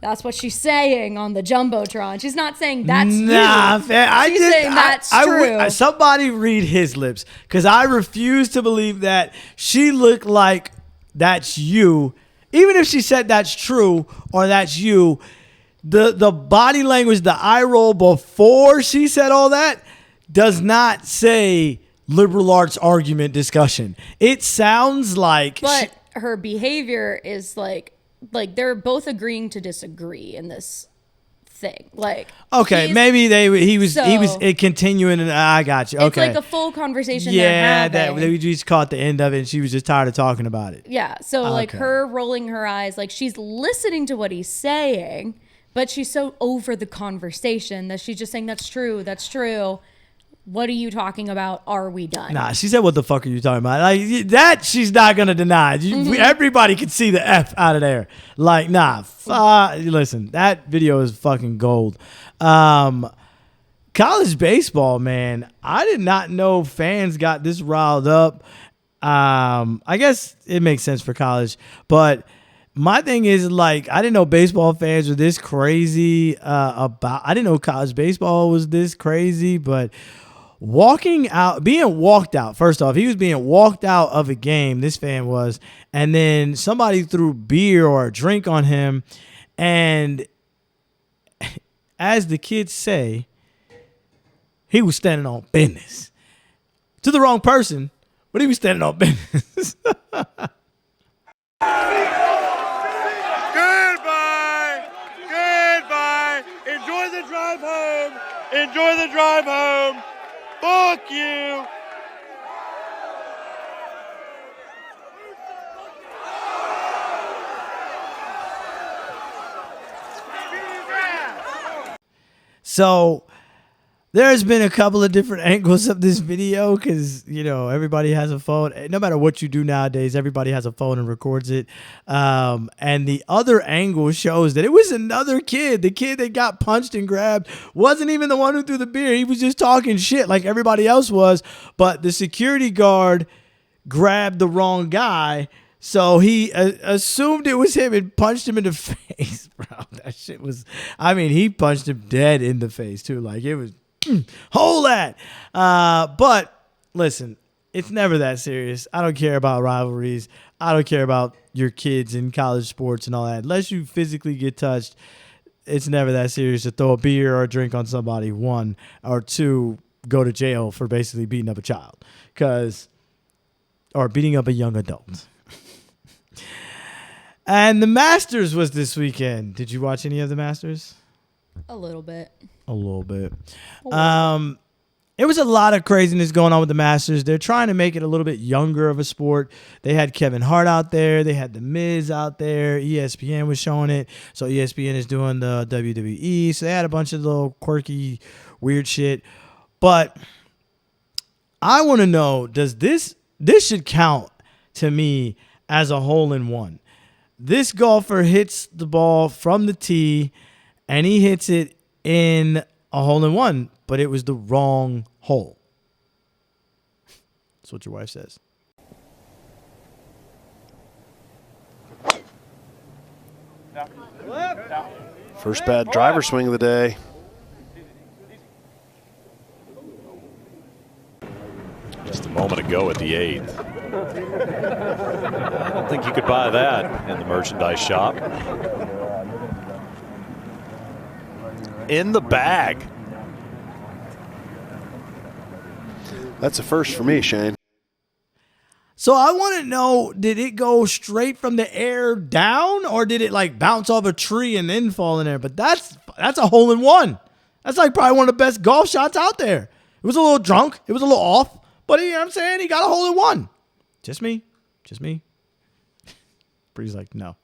That's what she's saying on the Jumbotron. She's not saying that's you. Nah, fam. She's saying that's true. Somebody read his lips, because I refuse to believe that she looked like that's you. Even if she said that's true or that's you, the body language, the eye roll before she said all that does not say liberal arts argument discussion. It sounds like... But her behavior is like they're both agreeing to disagree in this thing. Like, okay, maybe he was continuing, and I got you. Okay, it's like a full conversation. Yeah, they're having. we just caught the end of it, and she was just tired of talking about it. Yeah, so like her rolling her eyes, like she's listening to what he's saying, but she's so over the conversation that she's just saying, "That's true. That's true." What are you talking about? Are we done? Nah, she said, "What the fuck are you talking about?" Like that, she's not gonna deny. Everybody can see the F out of there. Like, nah. Listen, that video is fucking gold. College baseball, man. I did not know fans got this riled up. I guess it makes sense for college, but my thing is, like, I didn't know baseball fans were this crazy about. I didn't know college baseball was this crazy, but. Being walked out. First off, he was being walked out of a game. This fan was, and then somebody threw beer or a drink on him, and as the kids say, he was standing on business. To the wrong person, but he was standing on business. Goodbye. Enjoy the drive home. Fuck you. So there's been a couple of different angles of this video because, everybody has a phone. No matter what you do nowadays, everybody has a phone and records it. And the other angle shows that it was another kid. The kid that got punched and grabbed wasn't even the one who threw the beer. He was just talking shit like everybody else was. But the security guard grabbed the wrong guy. So he assumed it was him and punched him in the face, bro. That shit was, he punched him dead in the face too. Like it was, hold that. But listen, it's never that serious. I don't care about rivalries. I don't care about your kids in college sports and all that. Unless you physically get touched, it's never that serious to throw a beer or a drink on somebody, one, or two, go to jail for basically beating up a child or beating up a young adult. And the Masters was this weekend. Did you watch any of the Masters? A little bit. It was a lot of craziness going on with the Masters. They're trying to make it a little bit younger of a sport. They had Kevin Hart out there. They had The Miz out there. ESPN was showing it. So ESPN is doing the WWE. So they had a bunch of little quirky, weird shit. But I want to know, does this should count to me as a hole-in-one. This golfer hits the ball from the tee, and he hits it in a hole-in-one, but it was the wrong hole. That's what your wife says. First bad driver swing of the day. Just a moment ago at the 8th. I don't think you could buy that in the merchandise shop. In the bag. That's a first for me, Shane. So I want to know, did it go straight from the air down, or did it like bounce off a tree and then fall in there? But that's a hole-in-one. That's like probably one of the best golf shots out there. It was a little drunk. It was a little off. But you know what I'm saying? He got a hole-in-one. Just me. Bree's like, no.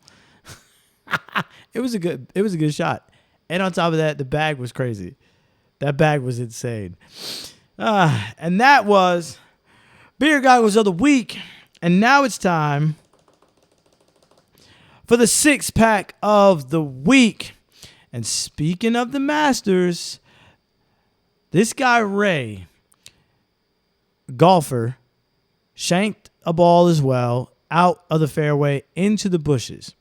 It was a good shot. And on top of that, the bag was crazy. That bag was insane. And that was Beer Goggles of the Week. And now it's time for the 6-pack of the week. And speaking of the Masters, this guy Ray, golfer, shanked a ball as well out of the fairway into the bushes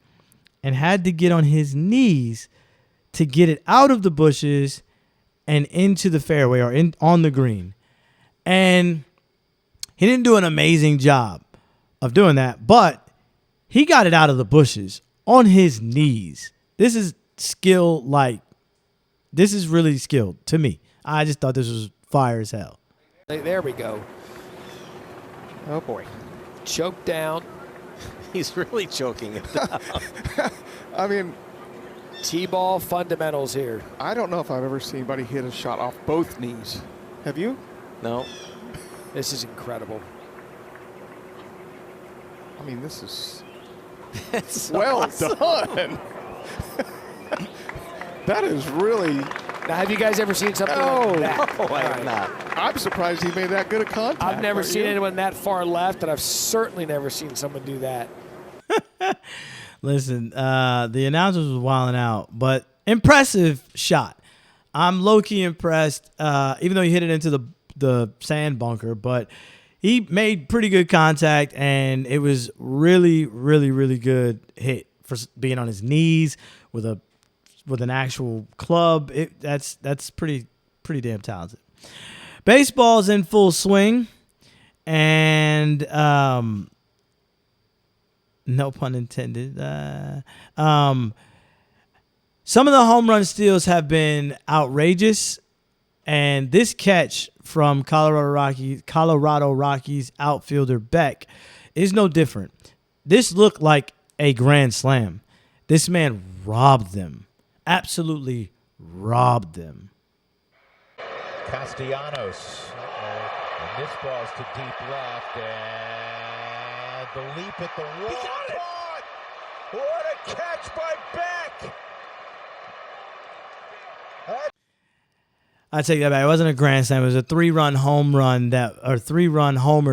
and had to get on his knees to get it out of the bushes and into the fairway or on the green. And he didn't do an amazing job of doing that, but he got it out of the bushes on his knees. This is skill, this is really skilled to me. I just thought this was fire as hell. There we go. Oh, boy. Choked down. He's really choking it down. I mean, T-ball fundamentals here. I don't know if I've ever seen anybody hit a shot off both knees. Have you? No. This is incredible. I mean, this is It's well awesome. done. That is really. Now, have you guys ever seen something like that? Oh, I have not. I'm surprised he made that good a contact. I've never aren't seen you? anyone that far left, and I've certainly never seen someone do that. Listen, the announcers was wilding out, but impressive shot. I'm low-key impressed, even though he hit it into the sand bunker, but he made pretty good contact, and it was really, really, really good hit for being on his knees with an actual club. That's pretty damn talented. Baseball's in full swing, and no pun intended. Some of the home run steals have been outrageous, and this catch from Colorado Rockies outfielder Beck is no different. This looked like a grand slam. This man robbed them. Absolutely robbed them. Castellanos. And this ball's to deep left. And the leap at the wall. He got it! What a catch by Beck! I take that back. It wasn't a grand slam. It was a three-run homer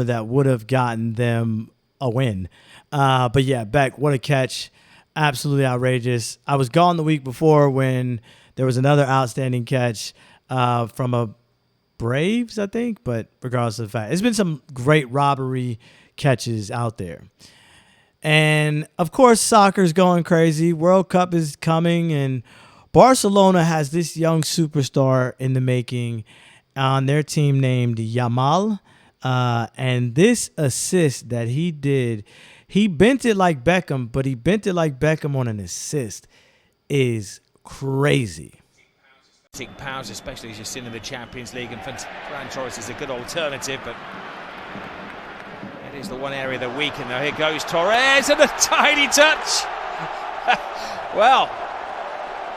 that would have gotten them a win. But yeah, Beck, what a catch. Absolutely outrageous. I was gone the week before when there was another outstanding catch from a Braves, I think. But regardless of the fact, there's been some great robbery catches out there. And, of course, soccer's going crazy. World Cup is coming, and Barcelona has this young superstar in the making on their team named Yamal. And this assist that he did, he bent it like Beckham, but he bent it like Beckham on an assist, is crazy. Powers, especially as you've seen in the Champions League, and Ferran Torres is a good alternative, but it is the one area they're weak in, though. Here goes Torres, and a tiny touch. Well,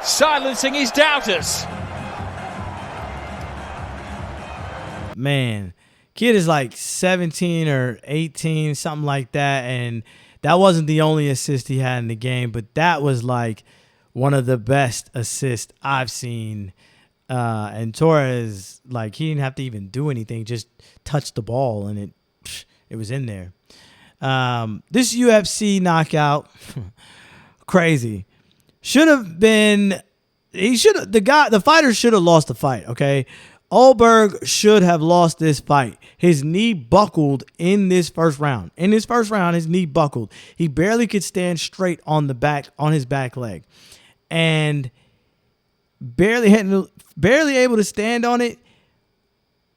silencing his doubters. Man, kid is like 17 or 18, something like that, and that wasn't the only assist he had in the game, but that was like one of the best assists I've seen. And Torres, like, he didn't have to even do anything, just touch the ball, and it was in there. This UFC knockout, crazy. The fighter should have lost the fight, okay? Olberg should have lost this fight. His knee buckled in this first round. In his first round, his knee buckled. He barely could stand straight on his back leg. And barely able to stand on it,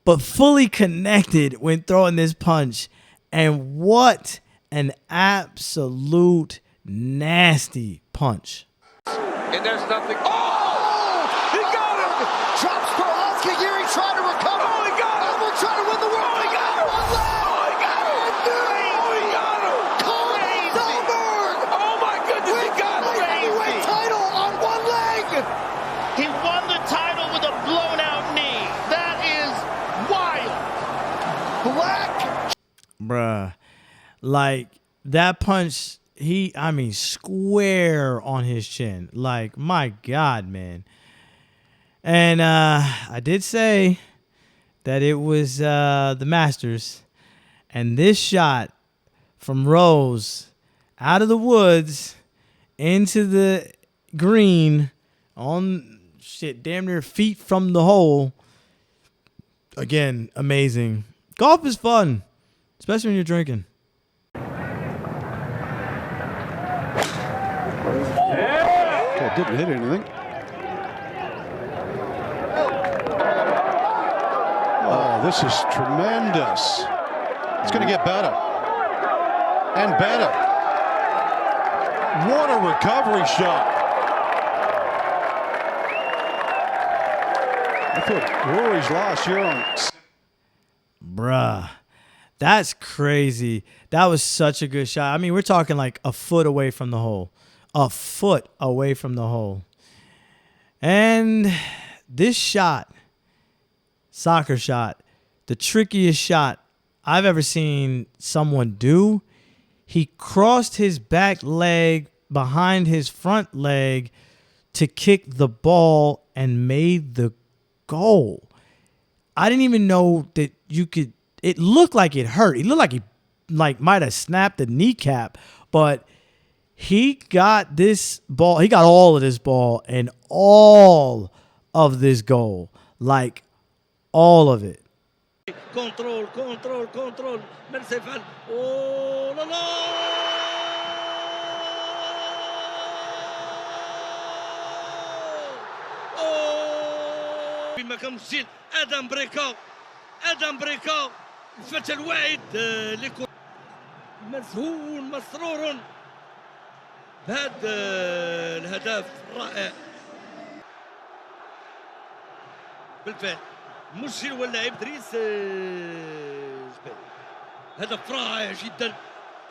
but fully connected when throwing this punch. And what an absolute nasty punch. And there's nothing. Oh! He got him! Drops Peralski-Geary trying to recover. Oh, he got him! We're trying to win the world. Oh, he got him! Oh, he got him! Oh, he got him! Conor Zellberg Oh, my goodness, he got him! heavyweight title on one leg. He won the title with a blown-out knee. That is wild. Black. Bruh. Like, that punch, square on his chin. Like, my God, man. And I did say that it was the Masters. And this shot from Rose out of the woods into the green on damn near feet from the hole. Again, amazing. Golf is fun, especially when you're drinking. Okay, didn't hit anything. Oh, this is tremendous. It's going to get better. And better. What a recovery shot. I thought Rory's last year on... Bruh, that's crazy. That was such a good shot. I mean, we're talking like a foot away from the hole. A foot away from the hole. And this shot, soccer shot, the trickiest shot I've ever seen someone do. He crossed his back leg behind his front leg to kick the ball and made the goal. I didn't even know that you could. It looked like it hurt. It looked like he might have snapped the kneecap, but he got this ball. He got all of this ball and all of this goal, like all of it. كنترول كنترول كنترول من سيفعل اوه لا لا اوه بما كان مسجل ادم بريكا الفتى الواعد اللي مذهول مسرور بهذا الهدف الرائع بالفعل مسجل واللاعب دريس جبال هدف رائع جدا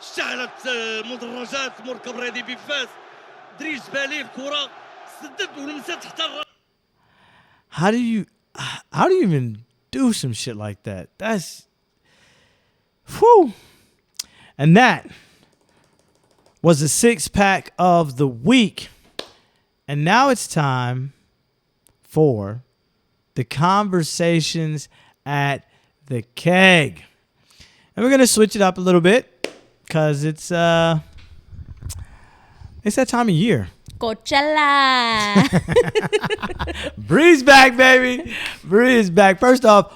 اشتعلت مدرجات مركب رياضي بفاس دريس جبالي الكرة سدد ولمسات تحت الراس. How do you even do some shit like that? That's whew. And that was the 6-pack of the week. And now it's time for the conversations at the keg. And we're going to switch it up a little bit because it's that time of year. Coachella. Bri's back, baby. Bri is back. First off,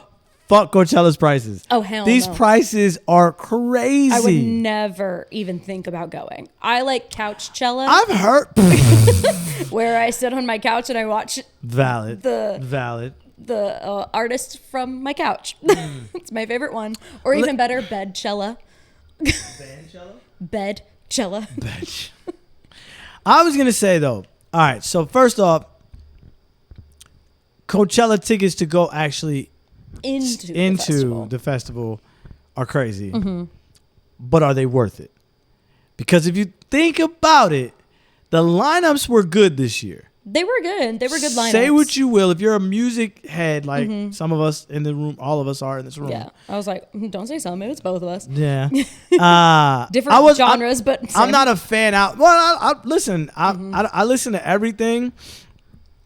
fuck Coachella's prices. Oh, hell These no. prices are crazy. I would never even think about going. I like Couchella. I've heard. Where I sit on my couch and I watch Valid. the artist from my couch. It's my favorite one. Or even better, Bedchella. Bedchella. I was going to say, though, all right, so first off, Coachella tickets to go actually into the festival are crazy. Mm-hmm. But are they worth it? Because if you think about it, the lineups were good this year. They were good. They were good lineups. Say what you will. If you're a music head, like some of us in the room, all of us are in this room. Yeah. I was like, don't say some. It's both of us. Yeah. Different genres, but same. I'm not a fan out. Well, I listen. I listen to everything.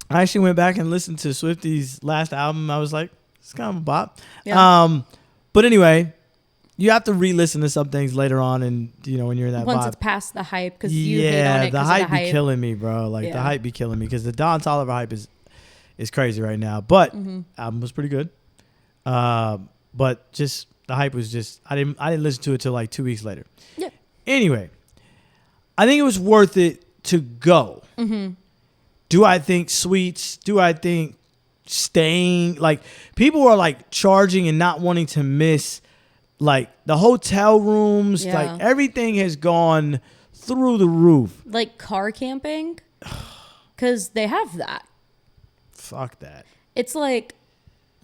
I actually went back and listened to Swifty's last album. I was like, it's kind of a bop. Yeah. But anyway, you have to re-listen to some things later on, and when you're in that once vibe. it's past the hype, because you hate on it. The hype be killing me, bro. Like the hype be killing me because the Don Toliver hype is crazy right now. But album was pretty good. But just the hype was just I didn't listen to it till like 2 weeks later. Yeah. Anyway, I think it was worth it to go. Mm-hmm. Do I think suites? Do I think staying? Like people are like charging and not wanting to miss. Like the hotel rooms, like everything has gone through the roof. Like car camping, because they have that. Fuck that. It's like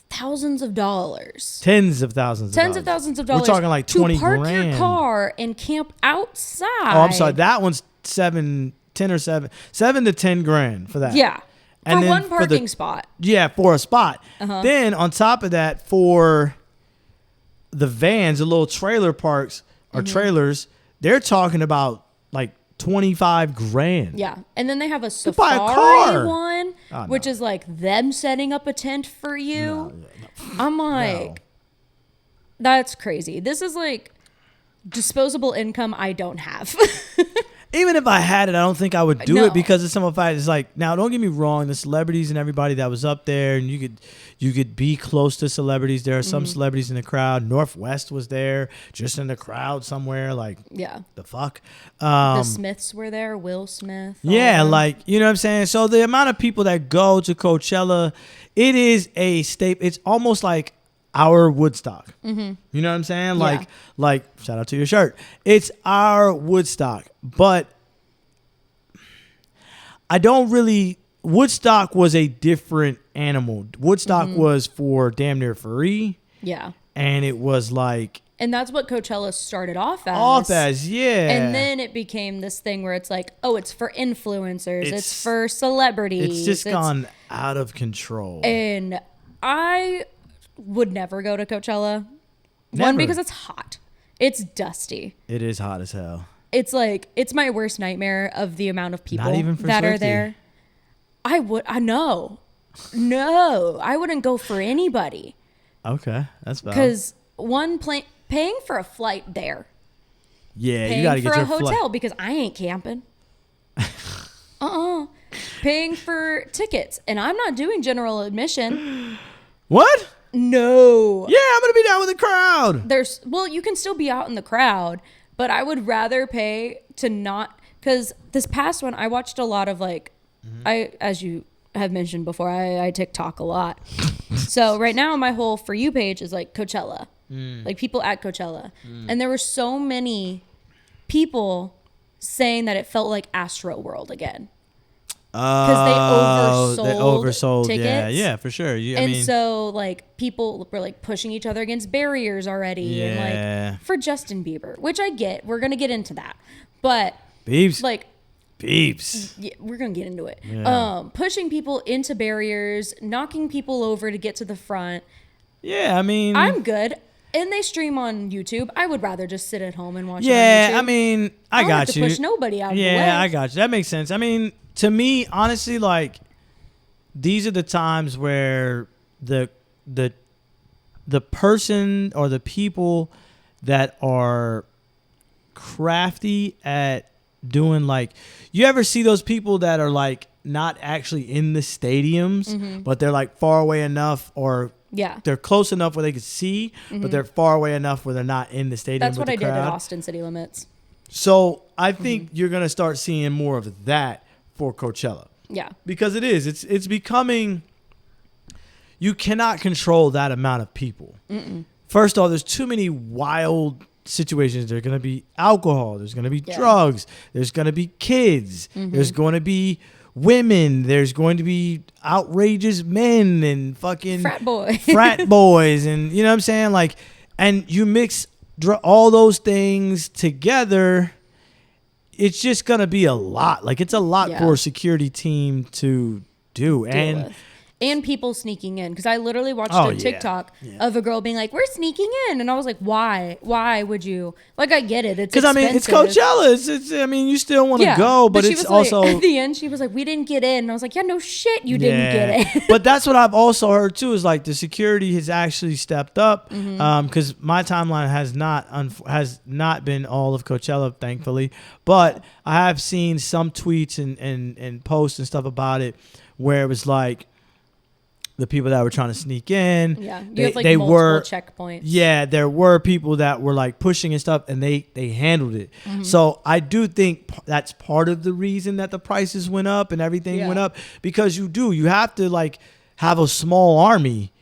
thousands of dollars. Tens of thousands of dollars. We're talking like 20 to park grand. your car and camp outside. Oh, I'm sorry. That one's 7 to 10 grand for that. Yeah. And for one parking spot. Yeah, for a spot. Uh-huh. Then on top of that, for the vans, the little trailer parks or trailers, they're talking about like 25 grand. Yeah. And then they have a safari one, no. which is like them setting up a tent for you. No. I'm like, that's crazy. This is like disposable income I don't have. Even if I had it, I don't think I would do it because of some of the fact. It's like, now don't get me wrong, the celebrities and everybody that was up there, and you could be close to celebrities. There are some celebrities in the crowd. Northwest was there, just in the crowd somewhere. Like, the fuck. The Smiths were there, Will Smith. Yeah, like, you know what I'm saying? So the amount of people that go to Coachella, it is a staple. It's almost like our Woodstock. Mm-hmm. You know what I'm saying? Like shout out to your shirt. It's our Woodstock. But I don't really. Woodstock was a different animal. Woodstock was for damn near free. Yeah. And it was like And that's what Coachella started off as. Yeah. And then it became this thing where it's like, oh, it's for influencers. It's for celebrities. It's just gone out of control. And I would never go to Coachella. Never. One, because it's hot. It's dusty. It is hot as hell. It's like, it's my worst nightmare of the amount of people Not even for that Swiftie. are there. I know. No, I wouldn't go for anybody. Okay, that's valid. Because one, paying for a flight there. Yeah, Paying you got to get for your a hotel flight. because I ain't camping. Paying for tickets, and I'm not doing general admission. What? No. Yeah, I'm gonna be down with the crowd. You can still be out in the crowd, but I would rather pay to not, because this past one I watched a lot of like, as you have mentioned before, I TikTok a lot. So right now my whole For You page is like Coachella, like people at Coachella, and there were so many people saying that it felt like Astro World again. Because they oversold tickets. Yeah, for sure. So like people were like pushing each other against barriers already, and like for Justin Bieber, which I get. We're gonna get into that, but Beeps. Yeah, we're gonna get into it. Yeah. Pushing people into barriers, knocking people over to get to the front. Yeah, I mean, I'm good. And they stream on YouTube. I would rather just sit at home and watch. Yeah, it on YouTube. I mean, I don't got have to you. push nobody out of the way. Yeah, I got you. That makes sense. I mean, to me, honestly, like these are the times where the person or the people that are crafty at doing, like, you ever see those people that are like not actually in the stadiums, but they're like far away enough, or they're close enough where they could see, but they're far away enough where they're not in the stadium. That's with what I the did at crowd. Austin City Limits. So I think you're gonna start seeing more of that for Coachella. Yeah, because it's becoming. You cannot control that amount of people. First off, there's too many wild situations. There's going to be alcohol. There's going to be drugs. There's going to be kids. There's going to be women. There's going to be outrageous men and fucking frat boys. And you know what I'm saying? Like, and you mix all those things together, it's just going to be a lot. Like, it's a lot for a security team to do. And people sneaking in, because I literally watched a TikTok of a girl being like, "We're sneaking in," and I was like, "Why? Why would you?" Like, I get it. It's because I mean, it's Coachella. It's I mean, you still want to go, but it's also like, at the end. She was like, "We didn't get in," and I was like, "Yeah, no shit, you didn't get in." But that's what I've also heard too, is like the security has actually stepped up, because my timeline has not been all of Coachella, thankfully, but I have seen some tweets and posts and stuff about it where it was like, the people that were trying to sneak in, you have like multiple checkpoints. Yeah, there were people that were like pushing and stuff, and they handled it. So I do think that's part of the reason that the prices went up and everything went up, because you have to like have a small army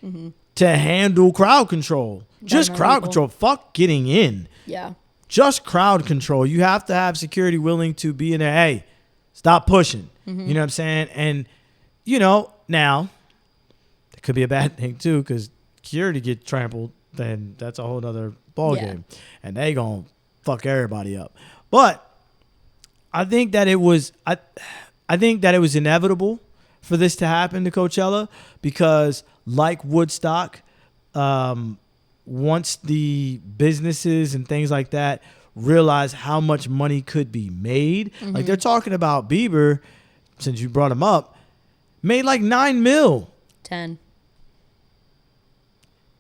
to handle crowd control. Just crowd control. Fuck getting in. Yeah. Just crowd control. You have to have security willing to be in there. Hey, stop pushing. You know what I'm saying? And now. Could be a bad thing too, because security get trampled, then that's a whole other ball game, and they gonna fuck everybody up. But I think that it was inevitable for this to happen to Coachella, because like Woodstock, once the businesses and things like that realize how much money could be made, like they're talking about Bieber, since you brought him up, made like $9 million. 10.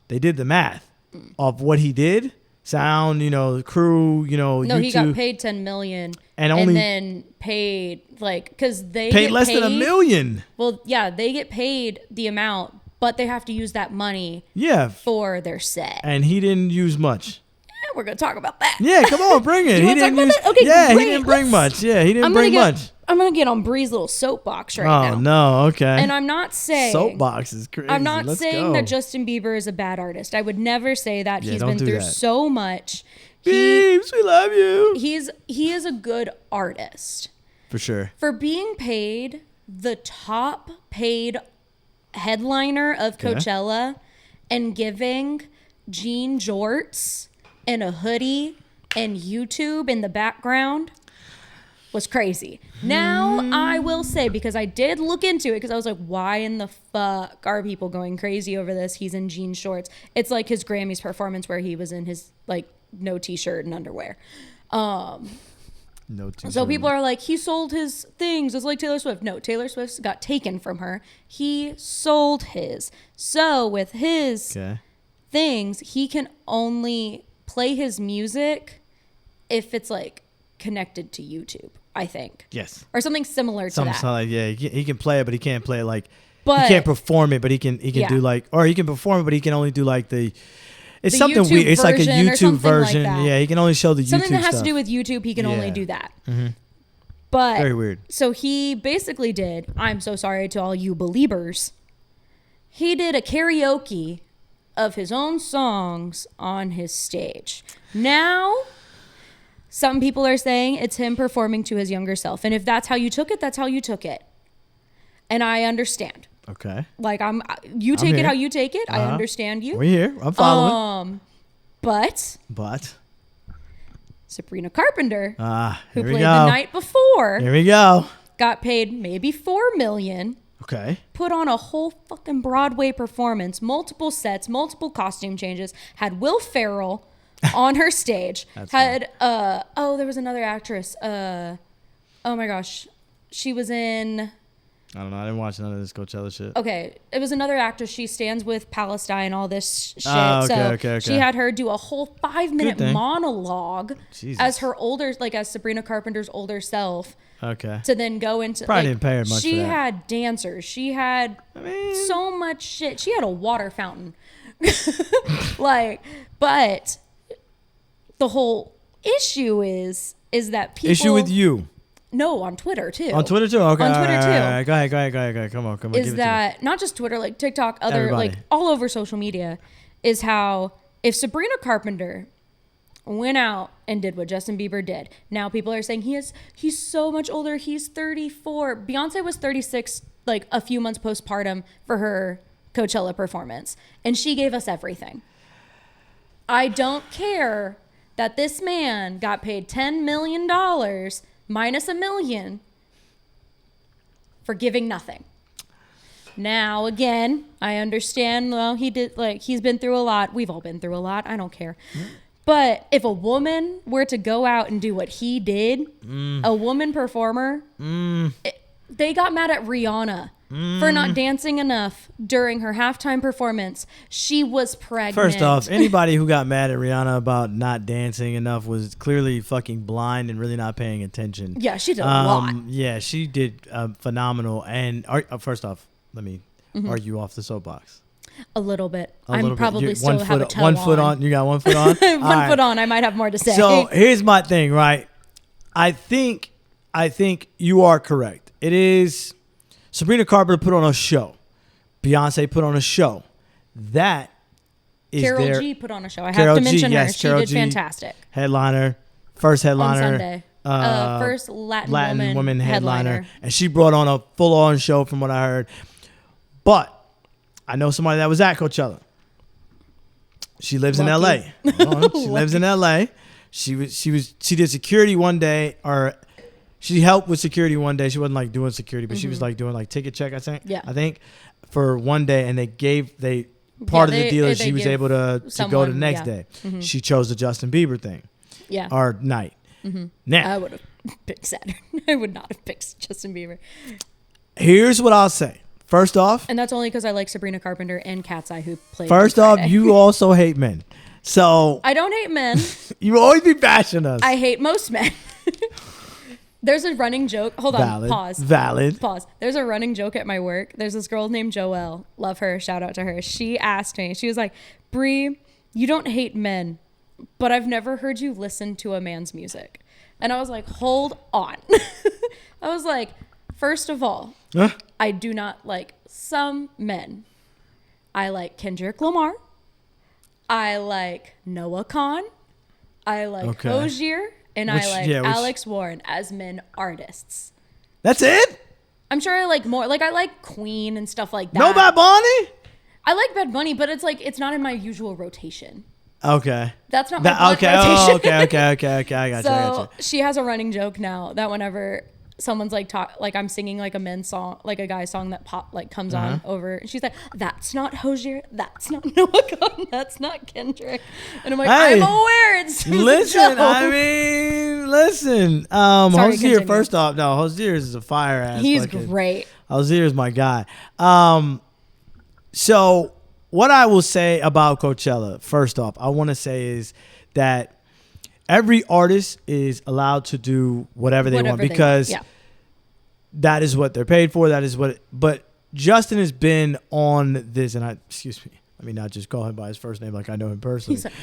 They did the math of what he did. Sound, the crew, No, YouTube. he got paid $10 million and then paid because they paid get less than $1 million. Well, yeah, they get paid the amount, but they have to use that money for their set. And he didn't use much. We're gonna talk about that. Yeah, come on, bring it. He didn't use. Okay, yeah, great. He didn't bring much. Yeah, he didn't bring much. I'm gonna get on Bri's little soapbox right now. Oh no, okay. And I'm not saying soapbox is crazy. I'm not saying that Justin Bieber is a bad artist. I would never say that. He's been through so much. Biebs, we love you. He is a good artist. For sure. For being paid the top paid headliner of Coachella and giving jean jorts in a hoodie and YouTube in the background was crazy. Now, I will say, because I did look into it, because I was like, why in the fuck are people going crazy over this? He's in jean shorts. It's like his Grammys performance where he was in his, like, no t-shirt and underwear. No t-shirt. So people are like, he sold his things. It's like Taylor Swift. No, Taylor Swift's got taken from her. He sold his. So with his things, he can only play his music if it's, like, connected to YouTube, I think. Yes. Or something similar to that. Like, yeah, he can play it, but he can't play it like, but, he can't perform it, but he can do like, or he can perform it, but he can only do like it's something YouTube weird. It's like a YouTube version. Like yeah, he can only show the YouTube something that has stuff. to do with YouTube, he can only do that. Mm-hmm. But very weird. So he basically did, I'm so sorry to all you believers, he did a karaoke of his own songs on his stage. Now, some people are saying it's him performing to his younger self. And if that's how you took it, that's how you took it. And I understand. Okay. Like, you take it how you take it. I understand you. We're here. I'm following. But Sabrina Carpenter, who played the night before, here we go, got paid maybe $4 million. Okay. Put on a whole fucking Broadway performance, multiple sets, multiple costume changes, had Will Ferrell on her stage. Had there was another actress. Oh my gosh. She was in, I don't know. I didn't watch none of this Coachella shit. Okay. It was another actress. She stands with Palestine, all this shit. Okay. She had her do a whole 5-minute monologue as her older, like as Sabrina Carpenter's older self. Okay. To then go into, probably didn't pay her much. She for that. had dancers. She had so much shit. She had a water fountain. But the whole issue is that people. Issue with you. No, on Twitter too. On Twitter too. Okay. On Twitter too. Right. Go ahead. Come on. Is that not just Twitter, like TikTok, other Everybody. like all over social media? Is how if Sabrina Carpenter went out and did what Justin Bieber did, now people are saying he's so much older. He's 34. Beyonce was 36, like a few months postpartum for her Coachella performance, and she gave us everything. I don't care that this man got paid $10 million minus $1 million for giving nothing. Now, again, I understand, well, he's been through a lot. We've all been through a lot. I don't care. But if a woman were to go out and do what he did, a woman performer, they got mad at Rihanna for not dancing enough during her halftime performance. She was pregnant. First off, anybody who got mad at Rihanna about not dancing enough was clearly fucking blind and really not paying attention. Yeah, she did a lot. Yeah, she did phenomenal. And first off, let me argue off the soapbox. A little bit. Probably still have a toe one foot on. You got 1 foot on? One foot on. I might have more to say. So here's my thing, right? I think you are correct. It is Sabrina Carpenter put on a show. Beyonce put on a show. That is Karol G put on a show. I have to mention her. She did fantastic. First headliner. On Sunday. First Latin woman headliner. And she brought on a full-on show from what I heard. But I know somebody that was at Coachella. She lives in LA. She lives in LA. She did security one day, or she helped with security one day. She wasn't like doing security, but she was like doing like ticket check, I think, for one day. And part of the deal is she was able to go the next day. Mm-hmm. She chose the Justin Bieber thing. Yeah. Or night. Mm-hmm. Now I would have picked Saturn. I would not have picked Justin Bieber. Here's what I'll say. First off, and that's only because I like Sabrina Carpenter and Cat's Eye, who played. First off, you also hate men, so I don't hate men. You always be bashing us. I hate most men. There's a running joke. Hold on. Pause. Valid. Pause. There's a running joke at my work. There's this girl named Joelle. Love her. Shout out to her. She asked me. She was like, "Bri, you don't hate men, but I've never heard you listen to a man's music." And I was like, "Hold on." I was like, first of all, I do not like some men. I like Kendrick Lamar. I like Noah Khan. I like Hozier. And I like Alex Warren as men artists. That's it? I'm sure I like more. Like, I like Queen and stuff like that. No Bad Bunny? I like Bad Bunny, but it's like, it's not in my usual rotation. Okay. That's not my that, okay. rotation. Oh, okay. I got you. So she has a running joke now that whenever someone's like I'm singing like a men's song, like a guy's song that comes on over, and she's like, "That's not Hosier. That's not Noah Gunn. That's not Kendrick." And I'm like, I'm aware. It's listen. Hosier. continue. First off, no, Hosier is a fire ass. He's great. Hosier is my guy. So what I will say about Coachella, first off, I want to say is that every artist is allowed to do whatever they want because that is what they're paid for. That is but Justin has been on this, and excuse me, let me not just call him by his first name like I know him personally. He's like,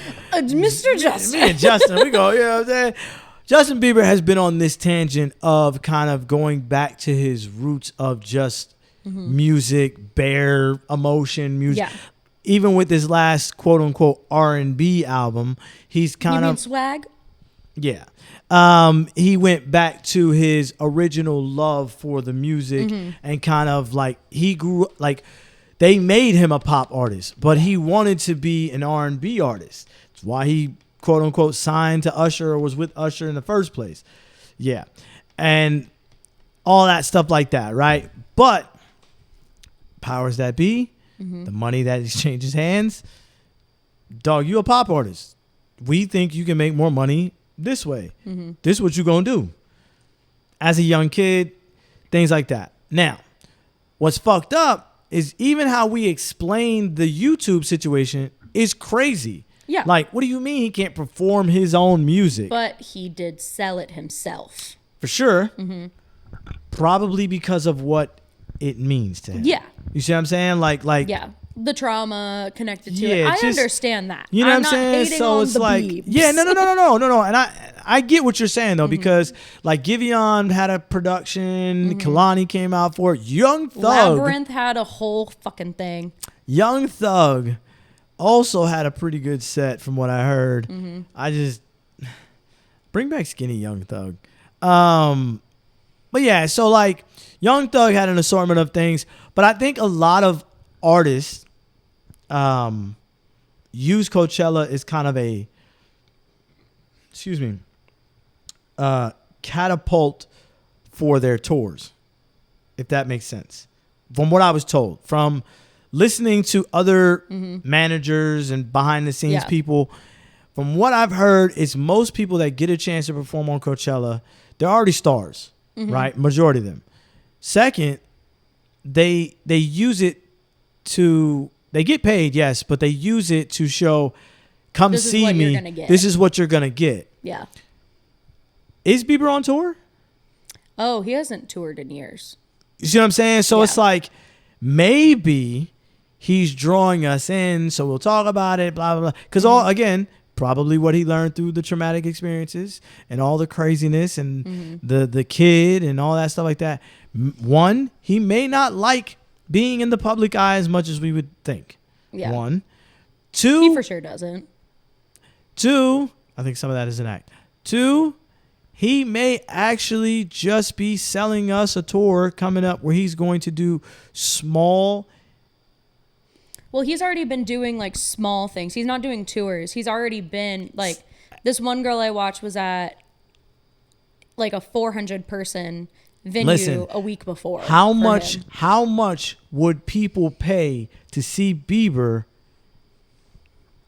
Mr. Justin. Me and Justin, we go, you know what I'm saying? Justin Bieber has been on this tangent of kind of going back to his roots of just music, bare emotion music. Yeah. Even with this last quote unquote R&B album, he's kind of swag. Yeah. He went back to his original love for the music and kind of like he grew like they made him a pop artist, but he wanted to be an R&B artist. That's why he quote unquote signed to Usher or was with Usher in the first place. Yeah. And all that stuff like that, right? But powers that be, the money that exchanges hands, dog, you a pop artist. We think you can make more money this way. This is what you gonna do. As a young kid, things like that. Now, what's fucked up is even how we explain the YouTube situation is crazy. Yeah. Like, what do you mean he can't perform his own music? But he did sell it himself. For sure. Probably because of what it means to him. Yeah. You see what I'm saying? Like yeah. The trauma connected to it. I understand that. You know I'm what I'm saying? So it's like, Biebs. yeah, no. And I get what you're saying though, because like Giveon had a production, Kalani came out for it. Young Thug. Labyrinth had a whole fucking thing. Young Thug also had a pretty good set from what I heard. I just bring back skinny Young Thug. But yeah, so like Young Thug had an assortment of things, but I think a lot of artists use Coachella as kind of a catapult for their tours, if that makes sense. From what I was told, from listening to other managers and behind the scenes people, from what I've heard, it's most people that get a chance to perform on Coachella, they're already stars, right? Majority of them. Second, they use it to, they get paid, yes, but they use it to show, come this see me. This is what you're going to get. Yeah. Is Bieber on tour? Oh, he hasn't toured in years. You see what I'm saying? So it's like, maybe he's drawing us in, so we'll talk about it, blah, blah, blah. Because again, probably what he learned through the traumatic experiences and all the craziness and the kid and all that stuff like that. One, he may not like being in the public eye as much as we would think. Yeah. One. Two. He for sure doesn't. Two, I think some of that is an act. Two, he may actually just be selling us a tour coming up where he's going to do small. Well, he's already been doing like small things. He's not doing tours. He's already been like, this one girl I watched was at like a 400-person venue a week before. How much would people pay to see Bieber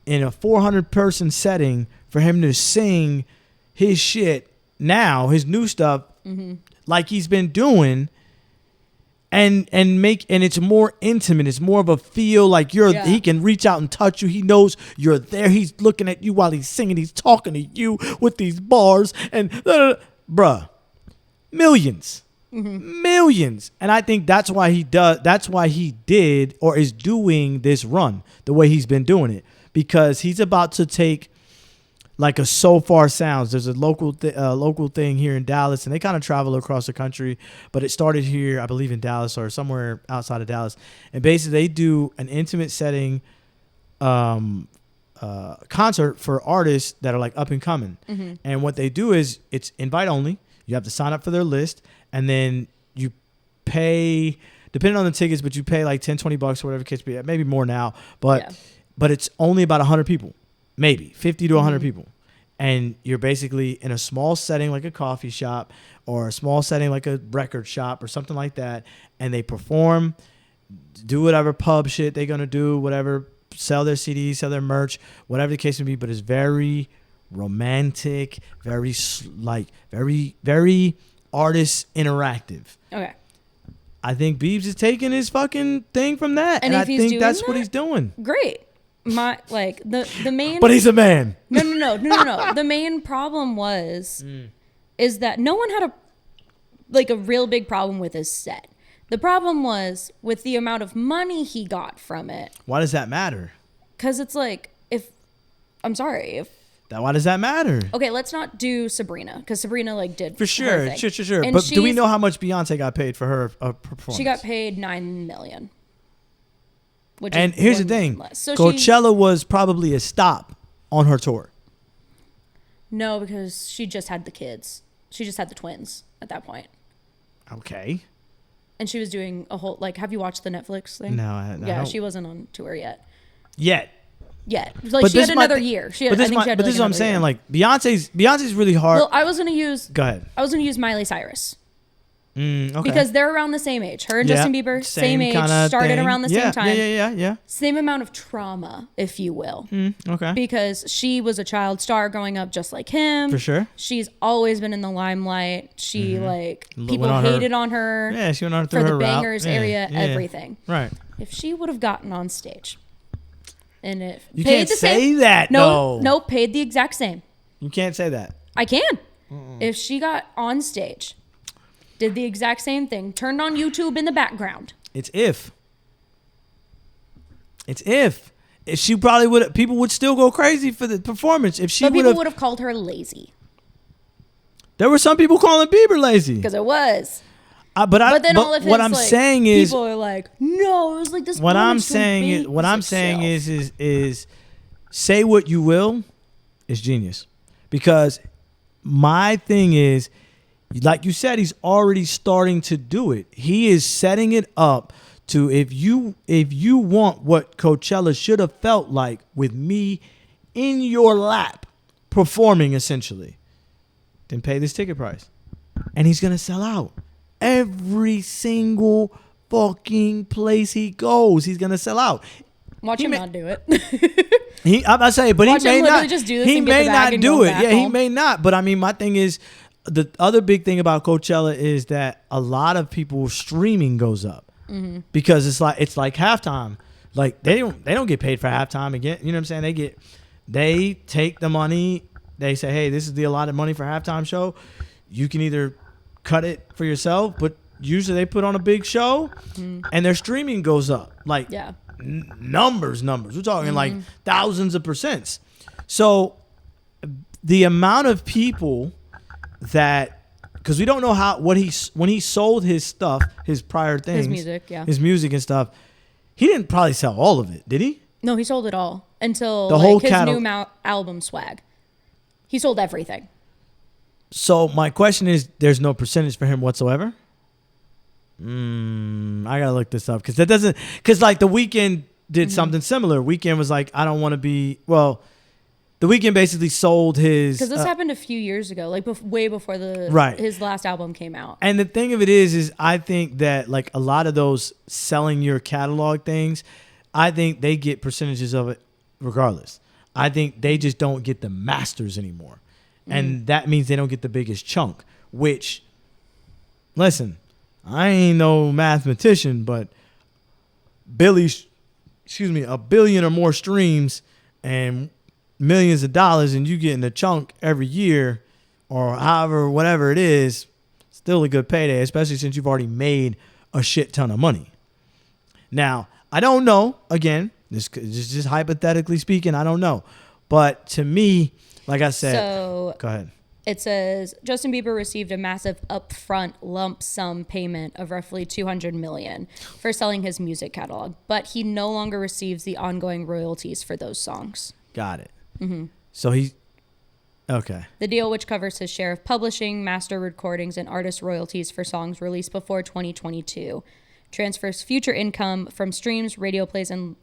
in a 400-person setting for him to sing his shit now, his new stuff, like he's been doing, and it's more intimate. It's more of a feel like he can reach out and touch you. He knows you're there. He's looking at you while he's singing. He's talking to you with these bars and bruh, millions. Millions. And I think that's why he did or is doing this run the way he's been doing it, because he's about to take like a So Far Sounds. There's a local thing here in Dallas, and they kind of travel across the country, but it started here, I believe, in Dallas or somewhere outside of Dallas. And basically they do an intimate setting concert for artists that are like up and coming. And what they do is it's invite only. You have to sign up for their list, and then you pay, depending on the tickets, but you pay like $10-20 or whatever it could be, maybe more now, but it's only about 100 people maybe 50 to 100 people. And you're basically in a small setting like a coffee shop or a small setting like a record shop or something like that. And they perform, do whatever pub shit they're going to do, whatever, sell their CDs, sell their merch, whatever the case may be. But it's very romantic, very artist interactive. Okay. I think Biebs is taking his fucking thing from that. And I think that's what he's doing. Great. The main, but he's a man. No. The main problem is that no one had a real big problem with his set. The problem was with the amount of money he got from it. Why does that matter? Because it's why does that matter? Okay, let's not do Sabrina because Sabrina did for sure, her thing. sure. And but do we know how much Beyonce got paid for her performance? She got paid $9 million. And here's the thing: so Coachella was probably a stop on her tour. No, because she just had the kids. She just had the twins at that point. Okay. And she was doing a whole have you watched the Netflix thing? No, I don't. She wasn't on tour yet. Yet. She had another year. But this is what I'm saying. Beyonce's really hard. Well, I was gonna use. Go ahead. I was gonna use Miley Cyrus. Okay. Because they're around the same age. Her and Justin Bieber, same age, started around the same time. Yeah. Same amount of trauma, if you will. Okay. Because she was a child star growing up just like him. For sure. She's always been in the limelight. She people hated on her. Yeah, she went on for her the bangers route. area, everything. Right. If she would have gotten on stage, and if you paid can't the say same, that. No, paid the exact same. You can't say that. I can. If she got on stage, did the exact same thing, turned on YouTube in the background. It's if she probably would. People would still go crazy for the performance if she. But people would have called her lazy. There were some people calling Bieber lazy because it was. But then all of his, what I'm saying is, people are like, no, it was like this. What I'm saying is, say what you will, is genius, because my thing is, like you said, he's already starting to do it. He is setting it up to if you want what Coachella should have felt like with me in your lap performing essentially, then pay this ticket price. And he's going to sell out. Every single fucking place he goes, he's going to sell out. Watch him not do it. I say, but watch he may not. Just do this he may not do it. Yeah, home. he may not. But I mean, my thing is, the other big thing about Coachella is that a lot of people's streaming goes up because it's like halftime. Like they don't get paid for halftime again. You know what I'm saying? They take the money. They say, hey, this is the allotted money for halftime show. You can either cut it for yourself, but usually they put on a big show and their streaming goes up. Like numbers. We're talking like thousands of percents. So the amount of people that, because we don't know when he sold his stuff, his prior things, his music and stuff, he didn't probably sell all of it, did he? No, he sold it all until the whole his new album Swag. He sold everything. So my question is, there's no percentage for him whatsoever? I gotta look this up because The Weeknd did something similar. Weeknd was like, I don't want to be, well, The Weeknd basically sold his... Because this happened a few years ago, way before his last album came out. And the thing of it is I think that like a lot of those selling your catalog things, I think they get percentages of it regardless. I think they just don't get the masters anymore. And that means they don't get the biggest chunk, which, listen, I ain't no mathematician, but a billion or more streams and millions of dollars and you getting a chunk every year or however, whatever it is, still a good payday, especially since you've already made a shit ton of money. Now, I don't know. Again, this is just hypothetically speaking, I don't know. But to me, like I said, go ahead. It says Justin Bieber received a massive upfront lump sum payment of roughly $200 million for selling his music catalog, but he no longer receives the ongoing royalties for those songs. Got it. So okay. The deal, which covers his share of publishing, master recordings, and artist royalties for songs released before 2022, transfers future income from streams, radio plays, and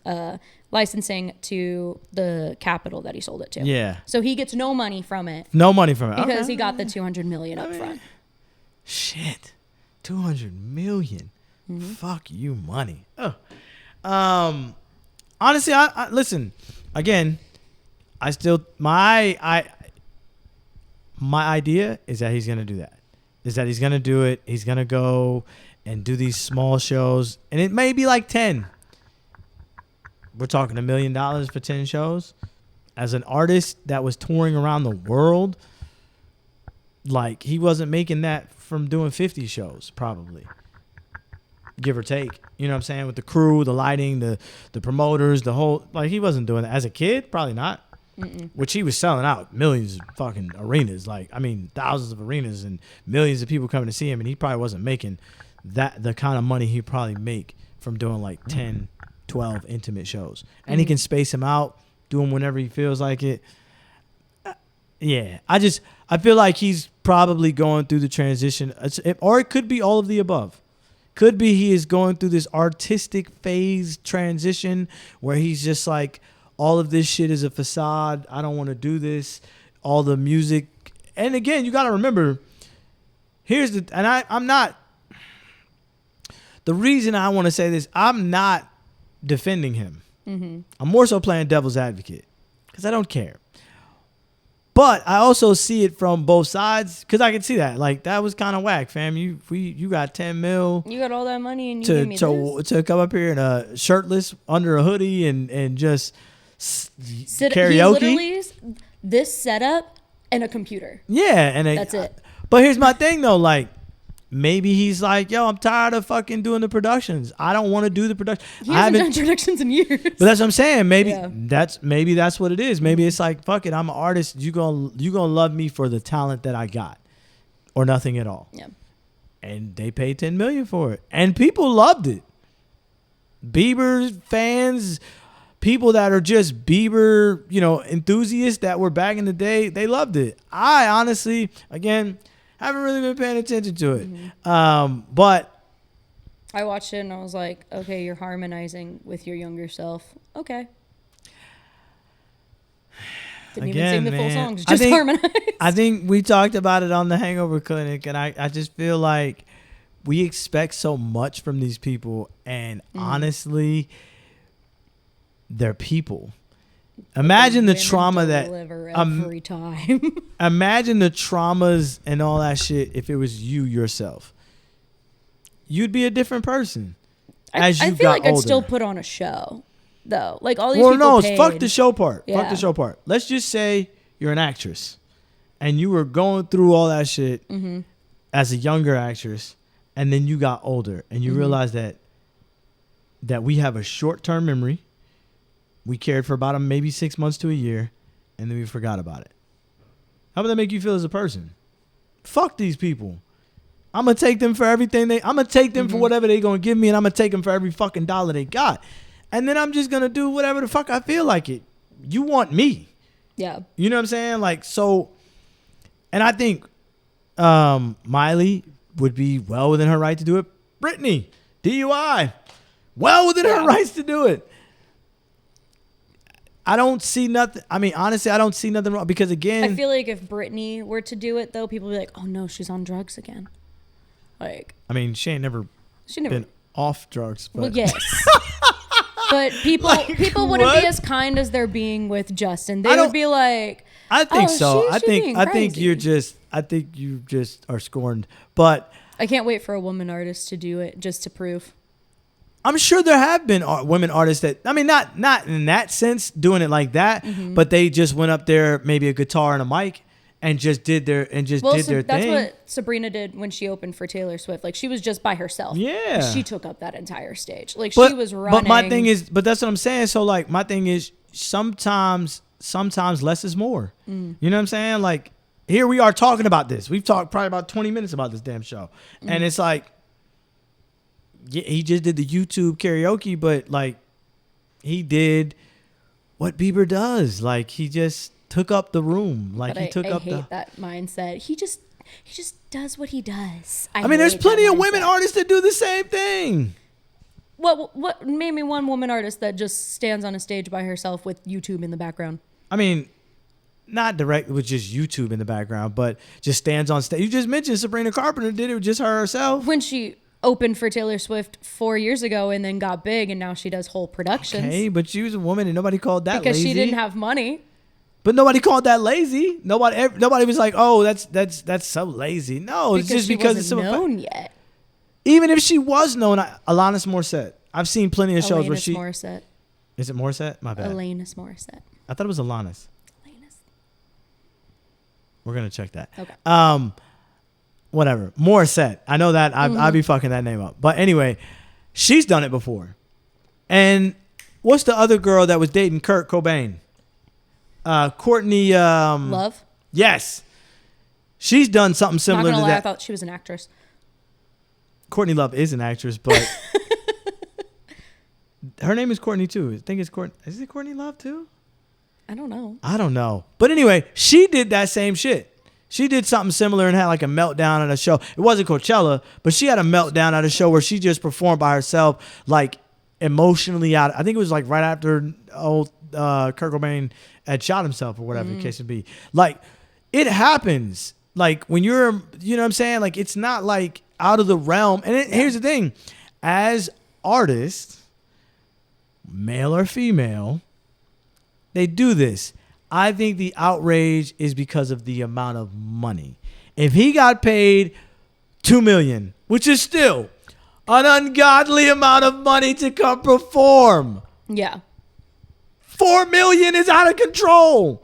licensing to the capital that he sold it to. Yeah. So he gets no money from it. No money from it. Because Okay. he got the $200 million up front. Shit. $200 million. Mm-hmm. Fuck you, money. Oh. Honestly, I listen, again, I still my idea is that he's gonna do that. Is that he's gonna do it. He's gonna go and do these small shows, and it may be like 10. We're talking $1 million for 10 shows. As an artist that was touring around the world, like he wasn't making that from doing 50 shows, probably. Give or take. You know what I'm saying? With the crew, the lighting, the promoters, the whole, like he wasn't doing that. As a kid, probably not. Which he was selling out millions of fucking arenas. Like, I mean, thousands of arenas and millions of people coming to see him, and he probably wasn't making that the kind of money he'd probably make from doing like 10, 12 intimate shows. And he can space them out, do them whenever he feels like it. Yeah. I feel like he's probably going through the transition, or it could be all of the above. Could be he is going through this artistic phase transition where he's just like, all of this shit is a facade. I don't want to do this. All the music. And again, you got to remember, I'm not, the reason I want to say this, I'm not defending him. Mm-hmm. I'm more so playing devil's advocate because I don't care. But I also see it from both sides because I can see that. Like, that was kind of whack, fam. You got 10 mil. You got all that money and you gave me this? To come up here in a shirtless under a hoodie and just karaoke. He literally is this setup and a computer. Yeah. And that's it. But here's my thing, though. Like, maybe he's like, yo, I'm tired of fucking doing the productions. I don't want to do the production. He hasn't done productions in years. But that's what I'm saying. Maybe Yeah. that's what it is. Maybe it's like, fuck it, I'm an artist. You gonna love me for the talent that I got, or nothing at all. Yeah. And they paid $10 million for it, and people loved it. Bieber fans, people that are just Bieber, enthusiasts that were back in the day, they loved it. I honestly, again, haven't really been paying attention to it. Mm-hmm. But I watched it and I was like, okay, you're harmonizing with your younger self. Okay. Didn't even sing the full songs, just harmonize. I think we talked about it on the Hangover Clinic, and I just feel like we expect so much from these people, and honestly, they're people. Imagine the trauma that every time. Imagine the traumas and all that shit if it was you yourself. You'd be a different person as you got older. I feel like I'd still put on a show, though. Like all these people paid. Fuck the show part. Yeah. Fuck the show part. Let's just say you're an actress and you were going through all that shit as a younger actress, and then you got older and you realized that we have a short-term memory. We cared for about maybe 6 months to a year, and then we forgot about it. How would that make you feel as a person? Fuck these people. I'm going to take them for everything I'm going to take them for whatever they going to give me, and I'm going to take them for every fucking dollar they got. And then I'm just going to do whatever the fuck I feel like it. You want me. Yeah. You know what I'm saying? Like, so, and I think Miley would be well within her right to do it. Britney, DUI, well within her rights to do it. I don't see nothing. I mean, honestly, I don't see nothing wrong because, again, I feel like if Britney were to do it, though, people would be like, oh, no, she's on drugs again. Like, I mean, she ain't never been off drugs. But. Well, yes. But people wouldn't be as kind as they're being with Justin. They would be like, I think so. I think you just are scorned. But I can't wait for a woman artist to do it just to prove. I'm sure there have been women artists that, I mean, not in that sense doing it like that, but they just went up there, maybe a guitar and a mic, and just did their thing. That's what Sabrina did when she opened for Taylor Swift. Like, she was just by herself. Yeah. She took up that entire stage. Like, she was running. But my thing is, that's what I'm saying. So, like, my thing is sometimes less is more. You know what I'm saying? Like, here we are talking about this. We've talked probably about 20 minutes about this damn show. And it's like, yeah, he just did the YouTube karaoke, but like he did what Bieber does. Like he just took up the room. Like I hate that mindset. He just does what he does. I mean, there's plenty of women artists that do the same thing. What name me one woman artist that just stands on a stage by herself with YouTube in the background? I mean, not direct with just YouTube in the background, but just stands on stage. You just mentioned Sabrina Carpenter did it with just her herself. When she opened for Taylor Swift 4 years ago and then got big, and now she does whole productions. Okay, but she was a woman and nobody called that because lazy. she didn't have money. But nobody called that lazy. Nobody was like, "Oh, that's so lazy." No, it's just because it's so known yet. Even if she was known, Alanis Morissette. I've seen plenty of shows where she. Morissette. Is it Morissette? My bad. Alanis Morissette. I thought it was Alanis. We're gonna check that. Okay. Whatever. Morissette. I know that. I'd be fucking that name up. But anyway, she's done it before. And what's the other girl that was dating Kurt Cobain? Courtney. Love. Yes. She's done something similar Not gonna to lie, that. I thought she was an actress. Courtney Love is an actress, but her name is Courtney too. I think it's Courtney. Is it Courtney Love too? I don't know. But anyway, she did that same shit. She did something similar and had like a meltdown at a show. It wasn't Coachella, but she had a meltdown at a show where she just performed by herself, like emotionally out. I think it was like right after Kurt Cobain had shot himself or whatever the case would be. Like, it happens. Like, when you're, you know what I'm saying? Like, it's not like out of the realm. And here's the thing. As artists, male or female, they do this. I think the outrage is because of the amount of money. If he got paid $2 million, which is still an ungodly amount of money to come perform. Yeah. $4 million is out of control.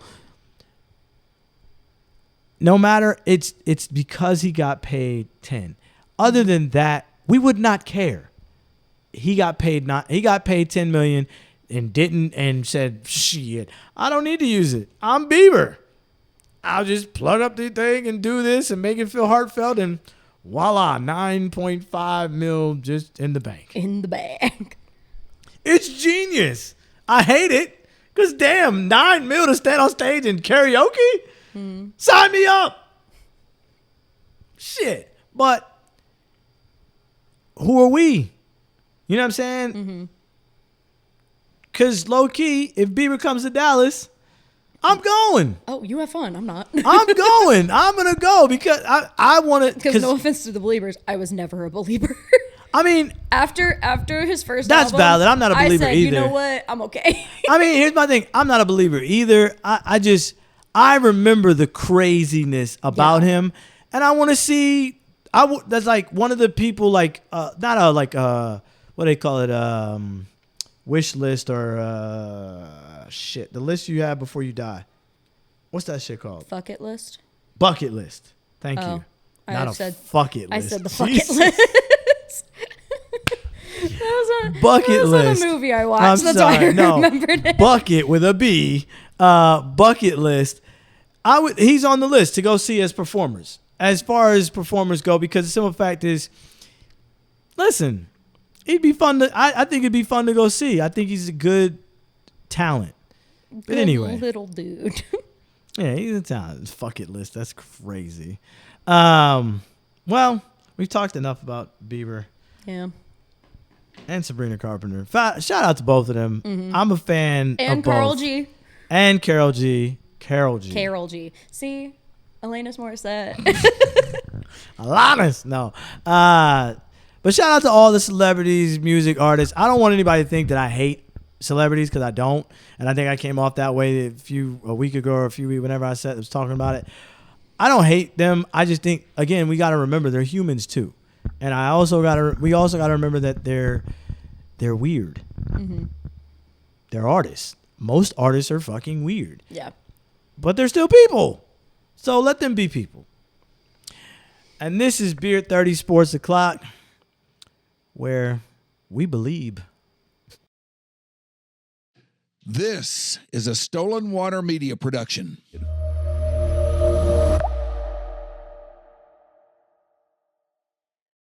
No matter, it's because he got paid 10. Other than that, we would not care. He got paid 10 million and said, shit, I don't need to use it. I'm Bieber. I'll just plug up the thing and do this and make it feel heartfelt, and voila, 9.5 mil just in the bank. In the bag. It's genius. I hate it because damn, 9 mil to stand on stage and karaoke? Sign me up. Shit. But who are we? You know what I'm saying? Because low key, if Bieber comes to Dallas, I'm going. Oh, you have fun. I'm not. I'm going. I'm going to go because I want to. Because no offense to the Believers, I was never a believer. I mean, after his first that's album, valid. I'm not a believer I said, either. You know what? I'm okay. I mean, here's my thing. I'm not a believer either. I remember the craziness about him, and I want to see. That's like one of the people, like not a like what do they call it, wish list or shit, the list you have before you die. What's that shit called? Bucket list. Bucket list. Thank you. Not a fuck it list. I said the bucket list. Bucket list. On a movie I watched. That's why I remembered it. Bucket with a B. Bucket list. He's on the list to go see as performers. As far as performers go, because the simple fact is, listen, he'd be fun to. I think it'd be fun to go see. I think he's a good talent. But anyway, little dude. Yeah, he's a talent. Fuck it list. That's crazy. Well, we've talked enough about Bieber. Yeah. And Sabrina Carpenter. Shout out to both of them. I'm a fan of both. Karol G. And Karol G. Karol G. See? Alanis Morissette. Alanis. No. But shout out to all the celebrities, music artists. I don't want anybody to think that I hate celebrities, because I don't. And I think I came off that way a week ago or a few weeks, whenever I was talking about it. I don't hate them. I just think, again, we got to remember they're humans too. And we also got to remember that they're weird. They're artists. Most artists are fucking weird. Yeah. But they're still people. So let them be people. And this is Beer 30 Sports O'Clock, where we believe. This is a Stolen Water Media production.